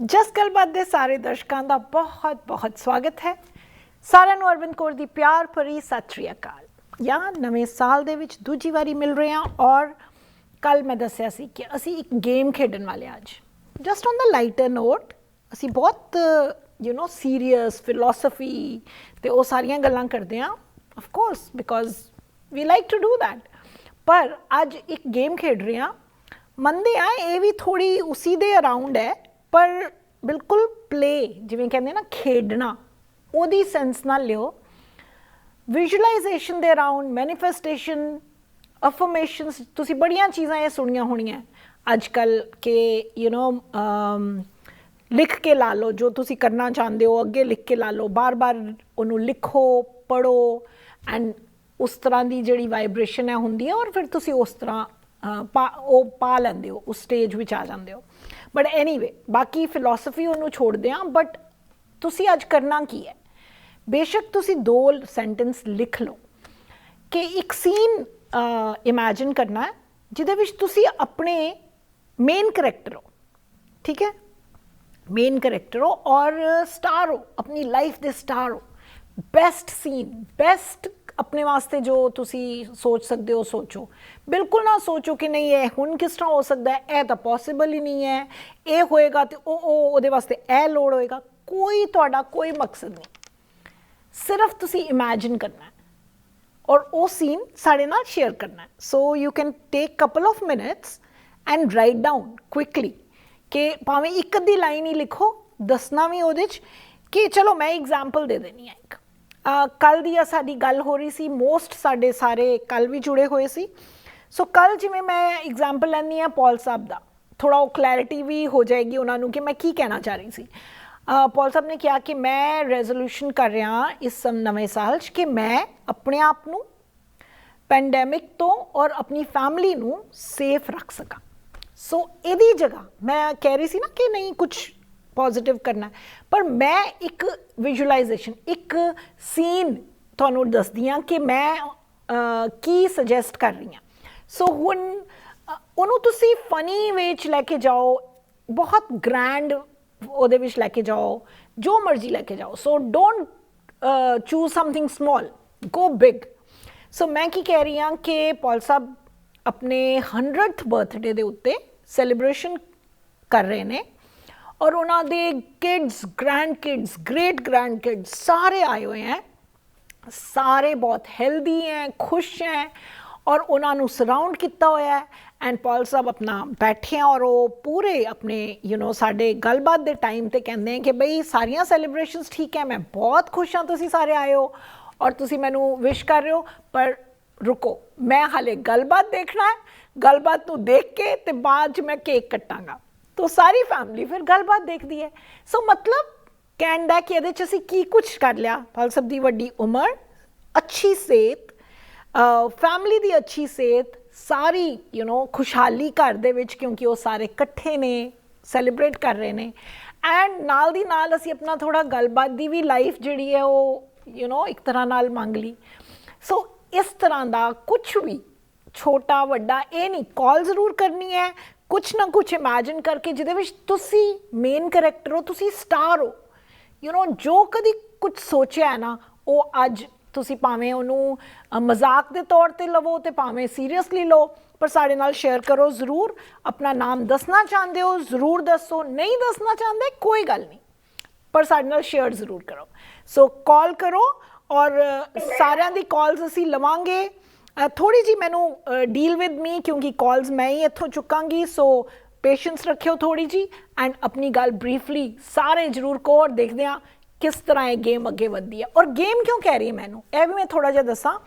ਜਸ ਗੱਲਬਾਤ ਦੇ ਸਾਰੇ ਦਰਸ਼ਕਾਂ ਦਾ ਬਹੁਤ ਸਵਾਗਤ ਹੈ। ਸਾਰਿਆਂ ਨੂੰ ਅਰਵਿੰਦ ਕੌਰ ਦੀ ਪਿਆਰ ਭਰੀ ਸਤਿ ਸ਼੍ਰੀ ਅਕਾਲ। ਜਾਂ ਨਵੇਂ ਸਾਲ ਦੇ ਵਿੱਚ ਦੂਜੀ ਵਾਰੀ ਮਿਲ ਰਹੇ ਹਾਂ ਔਰ ਕੱਲ ਮੈਂ ਦੱਸਿਆ ਸੀ ਕਿ ਅਸੀਂ ਇੱਕ ਗੇਮ ਖੇਡਣ ਵਾਲੇ ਅੱਜ। Just on the lighter note ਅਸੀਂ ਬਹੁਤ ਸੀਰੀਅਸ ਫਿਲੋਸਫੀ ਅਤੇ ਉਹ ਸਾਰੀਆਂ ਗੱਲਾਂ ਕਰਦੇ ਹਾਂ of course because we like to do that. ਪਰ ਅੱਜ ਇੱਕ ਗੇਮ ਖੇਡ ਰਹੇ ਹਾਂ। ਮੰਨਦੇ ਹਾਂ ਇਹ ਵੀ ਥੋੜ੍ਹੀ ਉਸੀ ਦੇ ਅਰਾਊਂਡ ਹੈ ਪਰ ਬਿਲਕੁਲ ਪਲੇ ਜਿਵੇਂ ਕਹਿੰਦੇ ਨਾ ਖੇਡਣਾ ਉਹਦੀ ਸੈਂਸ ਨਾਲ ਲਿਓ। ਵਿਜ਼ੂਅਲਾਈਜੇਸ਼ਨ ਦੇ ਅਰਾਊਂਡ ਮੈਨੀਫੈਸਟੇਸ਼ਨ ਅਫਰਮੇਸ਼ਨਸ ਤੁਸੀਂ ਬੜੀਆਂ ਚੀਜ਼ਾਂ ਇਹ ਸੁਣੀਆਂ ਹੋਣੀਆਂ ਅੱਜ ਕੱਲ੍ਹ ਕਿ ਲਿਖ ਕੇ ਲਾ ਲਓ ਜੋ ਤੁਸੀਂ ਕਰਨਾ ਚਾਹੁੰਦੇ ਹੋ ਅੱਗੇ ਲਿਖ ਕੇ ਲਾ ਲਓ ਬਾਰ ਉਹਨੂੰ ਲਿਖੋ ਪੜ੍ਹੋ ਐਂਡ ਉਸ ਤਰ੍ਹਾਂ ਦੀ ਜਿਹੜੀ ਵਾਈਬ੍ਰੇਸ਼ਨ ਹੈ ਹੁੰਦੀ ਹੈ ਔਰ ਫਿਰ ਤੁਸੀਂ ਉਸ ਤਰ੍ਹਾਂ ਪਾ ਲੈਂਦੇ ਹੋ ਉਸ ਸਟੇਜ ਵਿੱਚ ਆ ਜਾਂਦੇ ਹੋ। ਬਟ ਐਨੀਵੇ ਬਾਕੀ ਫਿਲੋਸਫੀ ਉਹਨੂੰ ਛੋੜਦੇ ਹਾਂ। ਬਟ ਤੁਸੀਂ ਅੱਜ ਕਰਨਾ ਕੀ ਹੈ ਬੇਸ਼ੱਕ ਤੁਸੀਂ 2 ਸੈਂਟੈਂਸ ਲਿਖ ਲਓ ਕਿ ਇੱਕ ਸੀਨ ਇਮੈਜਿਨ ਕਰਨਾ ਹੈ ਜਿਹਦੇ ਵਿੱਚ ਤੁਸੀਂ ਆਪਣੇ ਮੇਨ ਕਰੈਕਟਰ ਹੋ। ਠੀਕ ਹੈ, ਮੇਨ ਕਰੈਕਟਰ ਹੋ ਔਰ ਸਟਾਰ ਹੋ, ਆਪਣੀ ਲਾਈਫ ਦੇ ਸਟਾਰ ਹੋ। ਬੈਸਟ ਸੀਨ ਬੈਸਟ ਆਪਣੇ ਵਾਸਤੇ ਜੋ ਤੁਸੀਂ ਸੋਚ ਸਕਦੇ ਹੋ ਸੋਚੋ। ਬਿਲਕੁਲ ਨਾ ਸੋਚੋ ਕਿ ਨਹੀਂ ਇਹ ਹੁਣ ਕਿਸ ਤਰ੍ਹਾਂ ਹੋ ਸਕਦਾ ਹੈ, ਇਹ ਤਾਂ ਪੋਸੀਬਲ ਹੀ ਨਹੀਂ ਹੈ, ਇਹ ਹੋਏਗਾ ਅਤੇ ਉਹਦੇ ਵਾਸਤੇ ਇਹ ਲੋੜ ਹੋਏਗਾ। ਤੁਹਾਡਾ ਕੋਈ ਮਕਸਦ ਨਹੀਂ, ਸਿਰਫ ਤੁਸੀਂ ਇਮੈਜਿਨ ਕਰਨਾ ਹੈ ਔਰ ਉਹ ਸੀਨ ਸਾਡੇ ਨਾਲ ਸ਼ੇਅਰ ਕਰਨਾ ਹੈ। So you can take couple of minutes and right down quickly ਕਿ ਭਾਵੇਂ ਇੱਕ ਅੱਧੀ ਲਾਈਨ ਹੀ ਲਿਖੋ, ਦੱਸਣਾ ਵੀ ਉਹਦੇ 'ਚ ਕਿ ਚਲੋ ਮੈਂ ਐਗਜ਼ਾਮਪਲ ਦੇ ਦੇਣੀ ਹੈ ਇੱਕ। ਕੱਲ੍ਹ ਦੀ ਸਾਡੀ ਗੱਲ ਹੋ ਰਹੀ ਸੀ, ਮੋਸਟ ਸਾਡੇ ਸਾਰੇ ਕੱਲ੍ਹ ਵੀ ਜੁੜੇ ਹੋਏ ਸੀ। ਸੋ ਕੱਲ੍ਹ ਜਿਵੇਂ ਮੈਂ ਐਗਜ਼ਾਮਪਲ ਲੈਂਦੀ ਹਾਂ ਪੌਲ ਸਾਹਿਬ ਦਾ, ਥੋੜ੍ਹਾ ਉਹ ਕਲੈਰਿਟੀ ਵੀ ਹੋ ਜਾਏਗੀ ਉਹਨਾਂ ਨੂੰ ਕਿ ਮੈਂ ਕੀ ਕਹਿਣਾ ਚਾਹ ਰਹੀ ਸੀ। ਪੌਲ ਸਾਹਿਬ ਨੇ ਕਿਹਾ ਕਿ ਮੈਂ ਰੈਜ਼ੋਲੂਸ਼ਨ ਕਰ ਰਿਹਾ ਇਸ ਨਵੇਂ ਸਾਲ 'ਚ ਕਿ ਮੈਂ ਆਪਣੇ ਆਪ ਨੂੰ ਪੈਂਡੈਮਿਕ ਤੋਂ ਔਰ ਆਪਣੀ ਫੈਮਿਲੀ ਨੂੰ ਸੇਫ ਰੱਖ ਸਕਾਂ। ਸੋ ਇਹਦੀ ਜਗ੍ਹਾ ਮੈਂ ਕਹਿ ਰਹੀ ਸੀ ਨਾ ਕਿ ਨਹੀਂ ਕੁਛ ਪੋਜ਼ੀਟਿਵ ਕਰਨਾ, ਪਰ ਮੈਂ ਇੱਕ ਵਿਜ਼ੂਅਲਾਈਜੇਸ਼ਨ ਇੱਕ ਸੀਨ ਤੁਹਾਨੂੰ ਦੱਸਦੀ ਹਾਂ ਕਿ ਮੈਂ ਕੀ ਸੁਜੈਸਟ ਕਰ ਰਹੀ ਹਾਂ। ਸੋ ਹੁਣ ਉਹਨੂੰ ਤੁਸੀਂ ਫਨੀ ਵੇ 'ਚ ਲੈ ਕੇ ਜਾਓ, ਬਹੁਤ ਗ੍ਰੈਂਡ ਉਹਦੇ ਵਿੱਚ ਲੈ ਕੇ ਜਾਓ, ਜੋ ਮਰਜ਼ੀ ਲੈ ਕੇ ਜਾਓ। So don't choose something small, go big. So ਮੈਂ ਕੀ ਕਹਿ ਰਹੀ ਹਾਂ ਕਿ ਪੌਲ ਸਾਹਿਬ ਆਪਣੇ 100th ਬਰਥਡੇ ਦੇ ਉੱਤੇ ਸੈਲੀਬ੍ਰੇਸ਼ਨ ਕਰ ਰਹੇ ਨੇ ਔਰ ਉਹਨਾਂ ਦੇ kids grand kids great grand kids ਸਾਰੇ ਆਏ ਹੋਏ ਹੈ। ਸਾਰੇ ਬਹੁਤ ਹੈਲਦੀ ਹੈ, ਖੁਸ਼ ਹੈ ਔਰ ਉਹਨਾਂ ਨੂੰ ਸਰਾਊਂਡ ਕੀਤਾ ਹੋਇਆ ਹੈ। ਐਂਡ ਪੌਲ ਸਾਹਿਬ ਆਪਣਾ ਬੈਠੇ ਔਰ ਉਹ ਪੂਰੇ ਆਪਣੇ ਸਾਡੇ ਗੱਲਬਾਤ ਦੇ ਟਾਈਮ 'ਤੇ ਕਹਿੰਦੇ ਕਿ ਬਈ ਸਾਰੀਆਂ ਸੈਲੀਬ੍ਰੇਸ਼ਨਸ ਠੀਕ ਹੈ, ਮੈਂ ਬਹੁਤ ਖੁਸ਼ ਹਾਂ ਤੁਸੀਂ ਸਾਰੇ ਆਏ ਹੋ ਔਰ ਤੁਸੀਂ ਮੈਨੂੰ ਵਿਸ਼ ਕਰ ਰਹੇ ਹੋ, ਪਰ ਰੁਕੋ ਮੈਂ ਹਾਲੇ ਗੱਲਬਾਤ ਦੇਖਣਾ ਹੈ। ਗੱਲਬਾਤ ਨੂੰ ਦੇਖ ਕੇ ਅਤੇ ਬਾਅਦ 'ਚ ਮੈਂ ਕੇਕ ਕੱਟਾਂਗਾ। ਤਾਂ ਸਾਰੀ ਫੈਮਿਲੀ ਫਿਰ ਗੱਲਬਾਤ ਦੇਖਦੀ ਹੈ। ਸੋ ਮਤਲਬ ਕਹਿਣ ਦਾ ਕਿ ਇਹਦੇ 'ਚ ਅਸੀਂ ਕੀ ਕੁਛ ਕਰ ਲਿਆ। ਪੌਲ ਸਾਹਿਬ ਦੀ ਵੱਡੀ ਉਮਰ, ਅੱਛੀ ਸਿਹਤ, ਫੈਮਿਲੀ ਦੀ ਅੱਛੀ ਸਿਹਤ, ਸਾਰੀ ਖੁਸ਼ਹਾਲੀ ਘਰ ਦੇ ਵਿੱਚ ਕਿਉਂਕਿ ਉਹ ਸਾਰੇ ਇਕੱਠੇ ਨੇ ਸੈਲੀਬ੍ਰੇਟ ਕਰ ਰਹੇ ਨੇ। ਐਂਡ ਨਾਲ ਦੀ ਨਾਲ ਅਸੀਂ ਆਪਣਾ ਥੋੜ੍ਹਾ ਗੱਲਬਾਤ ਦੀ ਵੀ ਲਾਈਫ ਜਿਹੜੀ ਹੈ ਉਹ ਇੱਕ ਤਰ੍ਹਾਂ ਨਾਲ ਮੰਗ ਲਈ। ਸੋ ਇਸ ਤਰ੍ਹਾਂ ਦਾ ਕੁਛ ਵੀ ਛੋਟਾ ਵੱਡਾ ਇਹ ਨਹੀਂ, ਕਾਲ ਜ਼ਰੂਰ ਕਰਨੀ ਹੈ ਕੁਛ ਨਾ ਕੁਛ ਇਮੈਜਿਨ ਕਰਕੇ ਜਿਹਦੇ ਵਿੱਚ ਤੁਸੀਂ ਮੇਨ ਕਰੈਕਟਰ ਹੋ, ਤੁਸੀਂ ਸਟਾਰ ਹੋ। ਜੋ ਕਦੀ ਕੁਛ ਸੋਚਿਆ ਹੈ ਨਾ ਉਹ ਅੱਜ ਤੁਸੀਂ ਭਾਵੇਂ ਉਹਨੂੰ ਮਜ਼ਾਕ ਦੇ ਤੌਰ 'ਤੇ ਲਵੋ ਅਤੇ ਭਾਵੇਂ ਸੀਰੀਅਸਲੀ ਲਓ, ਪਰ ਸਾਡੇ ਨਾਲ ਸ਼ੇਅਰ ਕਰੋ ਜ਼ਰੂਰ। ਆਪਣਾ ਨਾਮ ਦੱਸਣਾ ਚਾਹੁੰਦੇ ਹੋ ਜ਼ਰੂਰ ਦੱਸੋ, ਨਹੀਂ ਦੱਸਣਾ ਚਾਹੁੰਦੇ ਕੋਈ ਗੱਲ ਨਹੀਂ, ਪਰ ਸਾਡੇ ਨਾਲ ਸ਼ੇਅਰ ਜ਼ਰੂਰ ਕਰੋ। ਸੋ ਕਾਲ ਕਰੋ ਔਰ ਸਾਰਿਆਂ ਦੀ ਕਾਲਸ ਅਸੀਂ ਲਵਾਂਗੇ। ਥੋੜ੍ਹੀ ਜਿਹੀ ਮੈਨੂੰ ਡੀਲ ਵਿਦ ਮੀ ਕਿਉਂਕਿ ਕਾਲਸ ਮੈਂ ਹੀ ਇੱਥੋਂ ਚੁੱਕਾਂਗੀ। ਸੋ ਪੇਸ਼ੈਂਸ ਰੱਖਿਓ ਥੋੜ੍ਹੀ ਜਿਹੀ ਐਂਡ ਆਪਣੀ ਗੱਲ ਬਰੀਫਲੀ ਸਾਰੇ ਜ਼ਰੂਰ ਕਹੋ ਔਰ ਦੇਖਦੇ ਹਾਂ ਕਿਸ ਤਰ੍ਹਾਂ ਇਹ ਗੇਮ ਅੱਗੇ ਵੱਧਦੀ ਹੈ। ਔਰ ਗੇਮ ਕਿਉਂ ਕਹਿ ਰਹੀ ਮੈਨੂੰ ਇਹ ਵੀ ਮੈਂ ਥੋੜ੍ਹਾ ਜਿਹਾ ਦੱਸਾਂ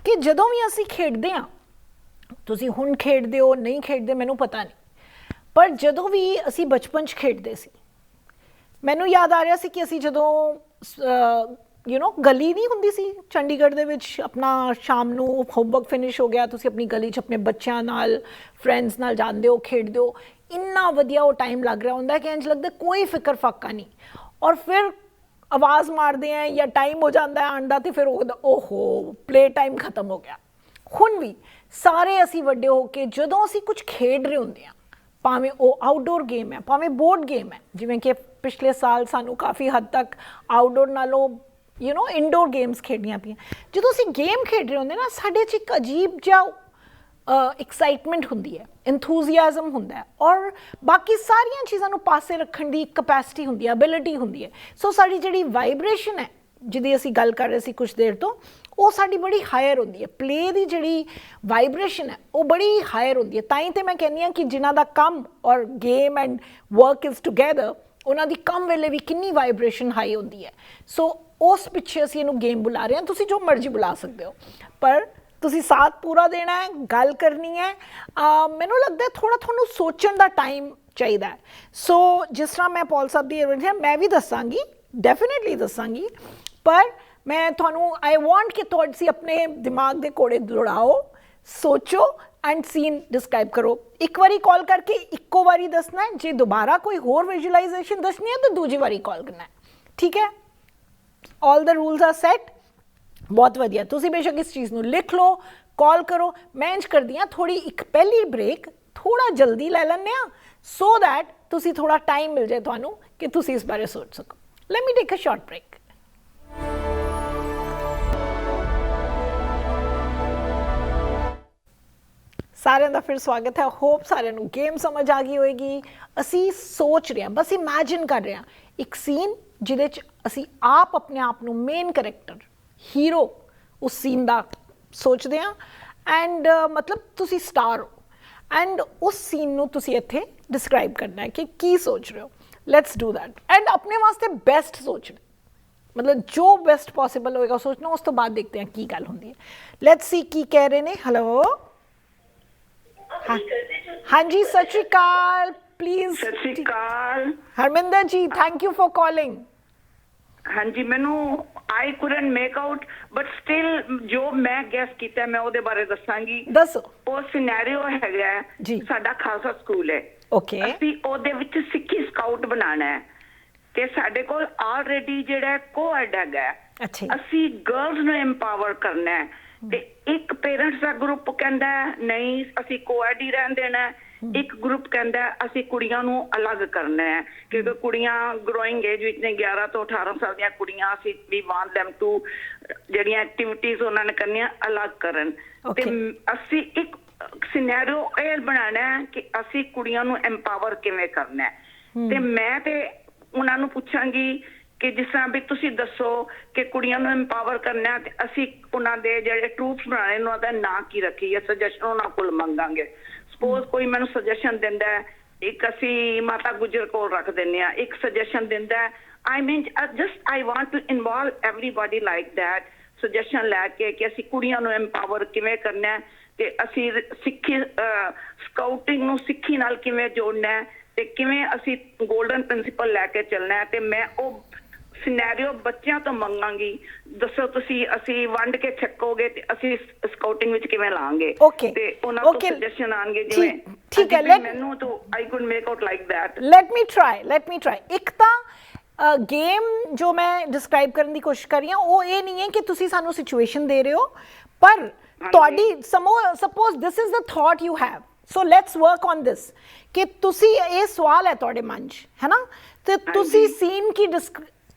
ਕਿ ਜਦੋਂ ਵੀ ਅਸੀਂ ਖੇਡਦੇ ਹਾਂ, ਤੁਸੀਂ ਹੁਣ ਖੇਡਦੇ ਹੋ ਨਹੀਂ ਖੇਡਦੇ ਮੈਨੂੰ ਪਤਾ ਨਹੀਂ, ਪਰ ਜਦੋਂ ਵੀ ਅਸੀਂ ਬਚਪਨ 'ਚ ਖੇਡਦੇ ਸੀ ਮੈਨੂੰ ਯਾਦ ਆ ਰਿਹਾ ਸੀ ਕਿ ਅਸੀਂ ਜਦੋਂ ਗਲੀ ਨਹੀਂ ਹੁੰਦੀ ਸੀ ਚੰਡੀਗੜ੍ਹ ਦੇ ਵਿੱਚ, ਆਪਣਾ ਸ਼ਾਮ ਨੂੰ ਹੋਮਵਰਕ ਫਿਨਿਸ਼ ਹੋ ਗਿਆ ਤੁਸੀਂ ਆਪਣੀ ਗਲੀ 'ਚ ਆਪਣੇ ਬੱਚਿਆਂ ਨਾਲ ਫਰੈਂਡਸ ਨਾਲ ਜਾਂਦੇ ਹੋ ਖੇਡਦੇ ਹੋ। ਇੰਨਾ ਵਧੀਆ ਉਹ ਟਾਈਮ ਲੱਗ ਰਿਹਾ ਹੁੰਦਾ ਕਿ ਇੰਝ ਲੱਗਦਾ ਕੋਈ ਫਿਕਰ ਫਾਕਾ ਨਹੀਂ। ਔਰ ਫਿਰ ਆਵਾਜ਼ ਮਾਰਦੇ ਹੈ ਜਾਂ ਟਾਈਮ ਹੋ ਜਾਂਦਾ ਆਉਣ ਦਾ ਅਤੇ ਫਿਰ ਓਹੋ ਪਲੇ ਟਾਈਮ ਖਤਮ ਹੋ ਗਿਆ। ਹੁਣ ਵੀ ਸਾਰੇ ਅਸੀਂ ਵੱਡੇ ਹੋ ਕੇ ਜਦੋਂ ਅਸੀਂ ਕੁਛ ਖੇਡ ਰਹੇ ਹੁੰਦੇ ਹਾਂ ਭਾਵੇਂ ਉਹ ਆਊਟਡੋਰ ਗੇਮ ਹੈ, ਭਾਵੇਂ ਬੋਰਡ ਗੇਮ ਹੈ, ਜਿਵੇਂ ਕਿ ਪਿਛਲੇ ਸਾਲ ਸਾਨੂੰ ਕਾਫੀ ਹੱਦ ਤੱਕ ਆਊਟਡੋਰ ਨਾਲੋਂ ਇਨਡੋਰ ਗੇਮਸ ਖੇਡਣੀਆਂ ਪਈਆਂ। ਜਦੋਂ ਅਸੀਂ ਗੇਮ ਖੇਡ ਰਹੇ ਹੁੰਦੇ ਨਾ, ਸਾਡੇ 'ਚ ਇੱਕ ਅਜੀਬ ਜਿਹਾ ਐਕਸਾਈਟਮੈਂਟ ਹੁੰਦੀ ਹੈ, ਇੰਥੂਜ਼ੀਆਜ਼ਮ ਹੁੰਦਾ ਹੈ, ਔਰ ਬਾਕੀ ਸਾਰੀਆਂ ਚੀਜ਼ਾਂ ਨੂੰ ਪਾਸੇ ਰੱਖਣ ਦੀ ਕਪੈਸਿਟੀ ਹੁੰਦੀ ਹੈ, ਐਬਿਲਿਟੀ ਹੁੰਦੀ ਹੈ। ਸੋ ਸਾਡੀ ਜਿਹੜੀ ਵਾਈਬ੍ਰੇਸ਼ਨ ਹੈ, ਜਿਹਦੀ ਅਸੀਂ ਗੱਲ ਕਰ ਰਹੇ ਸੀ ਕੁਛ ਦੇਰ ਤੋਂ, ਉਹ ਸਾਡੀ ਬੜੀ ਹਾਇਰ ਹੁੰਦੀ ਹੈ। ਪਲੇ ਦੀ ਜਿਹੜੀ ਵਾਈਬ੍ਰੇਸ਼ਨ ਹੈ ਉਹ ਬੜੀ ਹਾਇਰ ਹੁੰਦੀ ਹੈ। ਤਾਂ ਹੀ ਤਾਂ ਮੈਂ ਕਹਿੰਦੀ ਹਾਂ ਕਿ ਜਿਨ੍ਹਾਂ ਦਾ ਕੰਮ ਔਰ game and work is together, ਉਹਨਾਂ ਦੀ ਕੰਮ ਵੇਲੇ ਵੀ ਕਿੰਨੀ ਵਾਈਬ੍ਰੇਸ਼ਨ ਹਾਈ ਹੁੰਦੀ ਹੈ। ਸੋ ਉਸ ਪਿੱਛੇ ਅਸੀਂ ਇਹਨੂੰ ਗੇਮ ਬੁਲਾ ਰਹੇ ਹਾਂ। ਤੁਸੀਂ ਜੋ ਮਰਜ਼ੀ ਬੁਲਾ ਸਕਦੇ ਹੋ, ਪਰ ਤੁਸੀਂ ਸਾਥ ਪੂਰਾ ਦੇਣਾ ਹੈ, ਗੱਲ ਕਰਨੀ ਹੈ। ਮੈਨੂੰ ਲੱਗਦਾ ਥੋੜ੍ਹਾ ਤੁਹਾਨੂੰ ਸੋਚਣ ਦਾ ਟਾਈਮ ਚਾਹੀਦਾ ਹੈ। ਸੋ ਜਿਸ ਤਰ੍ਹਾਂ ਮੈਂ ਪੌਲ ਸਾਹਿਬ ਦੀ ਮੈਂ ਵੀ ਦੱਸਾਂਗੀ, ਡੈਫੀਨੇਟਲੀ ਦੱਸਾਂਗੀ, ਪਰ ਮੈਂ ਤੁਹਾਨੂੰ ਆਈ ਵਾਂਟ ਕਿ ਤੁਸੀਂ ਆਪਣੇ ਦਿਮਾਗ ਦੇ ਘੋੜੇ ਦੌੜਾਓ, ਸੋਚੋ ਐਂਡ ਸੀਨ ਡਿਸਕ੍ਰਾਈਬ ਕਰੋ। ਇੱਕ ਵਾਰੀ ਕਾਲ ਕਰਕੇ ਇੱਕੋ ਵਾਰੀ ਦੱਸਣਾ ਹੈ। ਜੇ ਦੁਬਾਰਾ ਕੋਈ ਹੋਰ ਵਿਜ਼ੂਅਲਾਈਜੇਸ਼ਨ ਦੱਸਣੀ ਹੈ ਤਾਂ ਦੂਜੀ ਵਾਰੀ ਕਾਲ ਕਰਨਾ ਹੈ, ਠੀਕ ਹੈ? ਆਲ ਦ ਰੂਲਸ ਆਰ ਸੈਟ। ਬਹੁਤ ਵਧੀਆ। ਤੁਸੀਂ ਬੇਸ਼ੱਕ ਇਸ ਚੀਜ਼ ਨੂੰ ਲਿਖ ਲਓ, ਕਾਲ ਕਰੋ। ਮੈਂ ਇੰਝ ਕਰਦੀ ਹਾਂ, ਥੋੜ੍ਹੀ ਇੱਕ ਪਹਿਲੀ ਬ੍ਰੇਕ ਥੋੜ੍ਹਾ ਜਲਦੀ ਲੈ ਲੈਂਦੇ ਹਾਂ, ਸੋ ਦੈਟ ਤੁਸੀਂ ਥੋੜ੍ਹਾ ਟਾਈਮ ਮਿਲ ਜਾਏ ਤੁਹਾਨੂੰ ਕਿ ਤੁਸੀਂ ਇਸ ਬਾਰੇ ਸੋਚ ਸਕੋ। Let me take a short break. ਸਾਰਿਆਂ ਦਾ ਫਿਰ ਸਵਾਗਤ ਹੈ। ਹੋਪ ਸਾਰਿਆਂ ਨੂੰ ਗੇਮ ਸਮਝ ਆ ਗਈ ਹੋਏਗੀ। ਅਸੀਂ ਸੋਚ ਰਹੇ ਹਾਂ, ਬਸ ਇਮੈਜਿਨ ਕਰ ਰਹੇ ਹਾਂ ਇੱਕ ਸੀਨ ਜਿਹਦੇ 'ਚ ਅਸੀਂ ਆਪ ਆਪਣੇ ਆਪ ਨੂੰ ਮੇਨ ਕਰੈਕਟਰ, ਹੀਰੋ ਉਸ ਸੀਨ ਦਾ ਸੋਚਦੇ ਹਾਂ। ਐਂਡ ਮਤਲਬ ਤੁਸੀਂ ਸਟਾਰ ਹੋ, ਐਂਡ ਉਸ ਸੀਨ ਨੂੰ ਤੁਸੀਂ ਇੱਥੇ ਡਿਸਕ੍ਰਾਈਬ ਕਰਨਾ ਹੈ ਕਿ ਕੀ ਸੋਚ ਰਹੇ ਹੋ। Let's do that. ਐਂਡ ਆਪਣੇ ਵਾਸਤੇ ਬੈਸਟ ਸੋਚਣਾ, ਮਤਲਬ ਜੋ ਬੈਸਟ ਪੋਸੀਬਲ ਹੋਏਗਾ ਸੋਚਣਾ। ਉਸ ਤੋਂ ਬਾਅਦ ਦੇਖਦੇ ਹਾਂ ਕੀ ਗੱਲ ਹੁੰਦੀ ਹੈ। ਲੈਟਸ ਸੀ ਕੀ ਕਹਿ ਰਹੇ ਨੇ। ਹੈਲੋ, ਹਾਂਜੀ, ਸਤਿ ਸ਼੍ਰੀ ਅਕਾਲ। ਪਲੀਜ਼। ਸਤਿ ਸ਼੍ਰੀ ਅਕਾਲ ਹਰਮਿੰਦਰ ਜੀ, ਥੈਂਕ ਯੂ ਫॉर ਕਾਲਿੰਗ। ਹਾਂਜੀ, ਮੈਨੂੰ I couldn't make out, but still ਜੋ ਮੈਂ ਗੈਸ ਕੀਤਾ ਮੈਂ ਉਹਦੇ ਬਾਰੇ ਦੱਸਾਂਗੀ। ਦੱਸੋ। ਉਹ ਸਿਨੈਰੀਓ ਹੈਗਾ ਜੀ, ਸਾਡਾ ਖਾਲਸਾ ਸਕੂਲ ਹੈ। ਓਕੇ। ਅਸੀਂ ਉਹਦੇ ਵਿੱਚ ਸਿੱਖੀ ਸਕਾਊਟ ਬਣਾਉਣਾ ਹੈ ਤੇ ਸਾਡੇ ਕੋਲ ਆਲਰੇਡੀ ਜਿਹੜਾ ਕੋਐਡ ਹੈਗਾ। ਅੱਛਾ। ਅਸੀਂ ਗਰਲਸ ਨੂੰ ਐਮਪਾਵਰ ਕਰਨਾ ਹੈ ਤੇ ਇੱਕ ਪੇਰੈਂਟਸ ਦਾ ਗਰੁੱਪ ਕਹਿੰਦਾ ਨਹੀਂ ਅਸੀਂ ਕੋਐਡ ਹੀ ਰਹਿਣ ਦੇਣਾ, ਇੱਕ ਗਰੁੱਪ ਕਹਿੰਦਾ ਅਸੀਂ ਕੁੜੀਆਂ ਨੂੰ ਅਲੱਗ ਕਰਨਾ ਹੈ ਕਿਉਂਕਿ ਕੁੜੀਆਂ ਗਰੋਇੰਗ ਏਜ ਵਿੱਚ ਨੇ, 11 ਤੋਂ 18 ਸਾਲ ਦੀਆਂ ਕੁੜੀਆਂ, ਅਸੀਂ ਵੀ ਵਾਂਟ them ਟੂ ਜਿਹੜੀਆਂ ਐਕਟੀਵਿਟੀਜ਼ ਉਹਨਾਂ ਨੇ ਕਰਨੀਆਂ ਅਲੱਗ ਕਰਨ। ਤੇ ਅਸੀਂ ਇੱਕ ਸਿਨੈਰੀਓ ਇਹ ਬਣਾਉਣਾ ਹੈ ਕਿ ਅਸੀਂ ਕੁੜੀਆਂ ਨੂੰ ਐਮਪਾਵਰ ਕਿਵੇਂ ਕਰਨਾ ਹੈ। ਤੇ ਮੈਂ ਤੇ ਉਹਨਾਂ ਨੂੰ ਪੁੱਛਾਂਗੀ ਕਿ ਜਿਸ ਤਰ੍ਹਾਂ ਵੀ ਤੁਸੀਂ ਦੱਸੋ ਕਿ ਕੁੜੀਆਂ ਨੂੰ ਐਮਪਾਵਰ ਕਰਨਾ, ਤੇ ਅਸੀਂ ਉਹਨਾਂ ਦੇ ਜਿਹੜੇ ਟਰੂਪਸ ਬਣਾਉਣੇ ਉਹਨਾਂ ਦਾ ਨਾਂ ਕੀ ਰੱਖੀਏ, ਸੁਜੈਸ਼ਨ ਉਹਨਾਂ ਕੋਲ ਮੰਗਾਂਗੇ। ਸਪੋਜ਼ ਕੋਈ ਮੈਨੂੰ ਸੁਜੈਸ਼ਨ ਦਿੰਦਾ ਹੈ, ਇੱਕ ਅਸੀਂ ਮਾਤਾ ਗੁਜਰ ਕੋਲ ਰੱਖ ਦਿੰਦੇ ਹਾਂ, ਇੱਕ ਸੁਜੈਸ਼ਨ ਦਿੰਦਾ ਹੈ। I mean just I want to involve everybody like that, suggestion ਲੈ ਕੇ ਕਿ ਅਸੀਂ ਕੁੜੀਆਂ ਨੂੰ ਐਮਪਾਵਰ ਕਿਵੇਂ ਕਰਨਾ ਹੈ ਤੇ ਅਸੀਂ ਸਿੱਖੀ ਸਕਾਊਟਿੰਗ ਨੂੰ ਸਿੱਖੀ ਨਾਲ ਕਿਵੇਂ ਜੋੜਨਾ ਹੈ ਤੇ ਕਿਵੇਂ ਅਸੀਂ ਗੋਲਡਨ ਪ੍ਰਿੰਸੀਪਲ ਲੈ ਕੇ ਚੱਲਣਾ ਹੈ। ਤੇ ਮੈਂ ਉਹ ਸਿਨੈਰੀਓ ਬੱਚਿਆਂ ਤੋਂ ਮੰਗਾਂਗੀ, ਦੱਸੋ ਤੁਸੀਂ ਅਸੀਂ ਵੰਡ ਕੇ ਛੱਕੋਗੇ ਤੇ ਅਸੀਂ ਸਕਾਊਟਿੰਗ ਵਿੱਚ ਕਿਵੇਂ ਲਾਂਗੇ। ਤੇ ਉਹਨਾਂ ਤੋਂ ਸੁਜੈਸ਼ਨ ਆਣਗੇ ਜਿਵੇਂ ਠੀਕ ਹੈ। ਮੈਨੂੰ ਤਾਂ I could make out like that. Let me try. ਇੱਕ ਤਾਂ ਗੇਮ ਜੋ ਮੈਂ ਡਿਸਕ੍ਰਾਈਬ ਕਰਨ ਦੀ ਕੋਸ਼ਿਸ਼ ਕਰ ਰਹੀ ਹਾਂ ਉਹ ਇਹ ਨਹੀਂ ਹੈ ਕਿ ਤੁਸੀਂ ਸਾਨੂੰ ਸਿਚੁਏਸ਼ਨ ਦੇ ਰਹੇ ਹੋ, ਪਰ ਤੁਹਾਡੀ suppose this is the thought you have, so let's work on this ਕਿ ਤੁਸੀਂ ਇਹ ਸਵਾਲ ਹੈ ਤੁਹਾਡੇ ਮਨ 'ਚ, ਹੈ ਨਾ, ਤੇ ਤੁਸੀਂ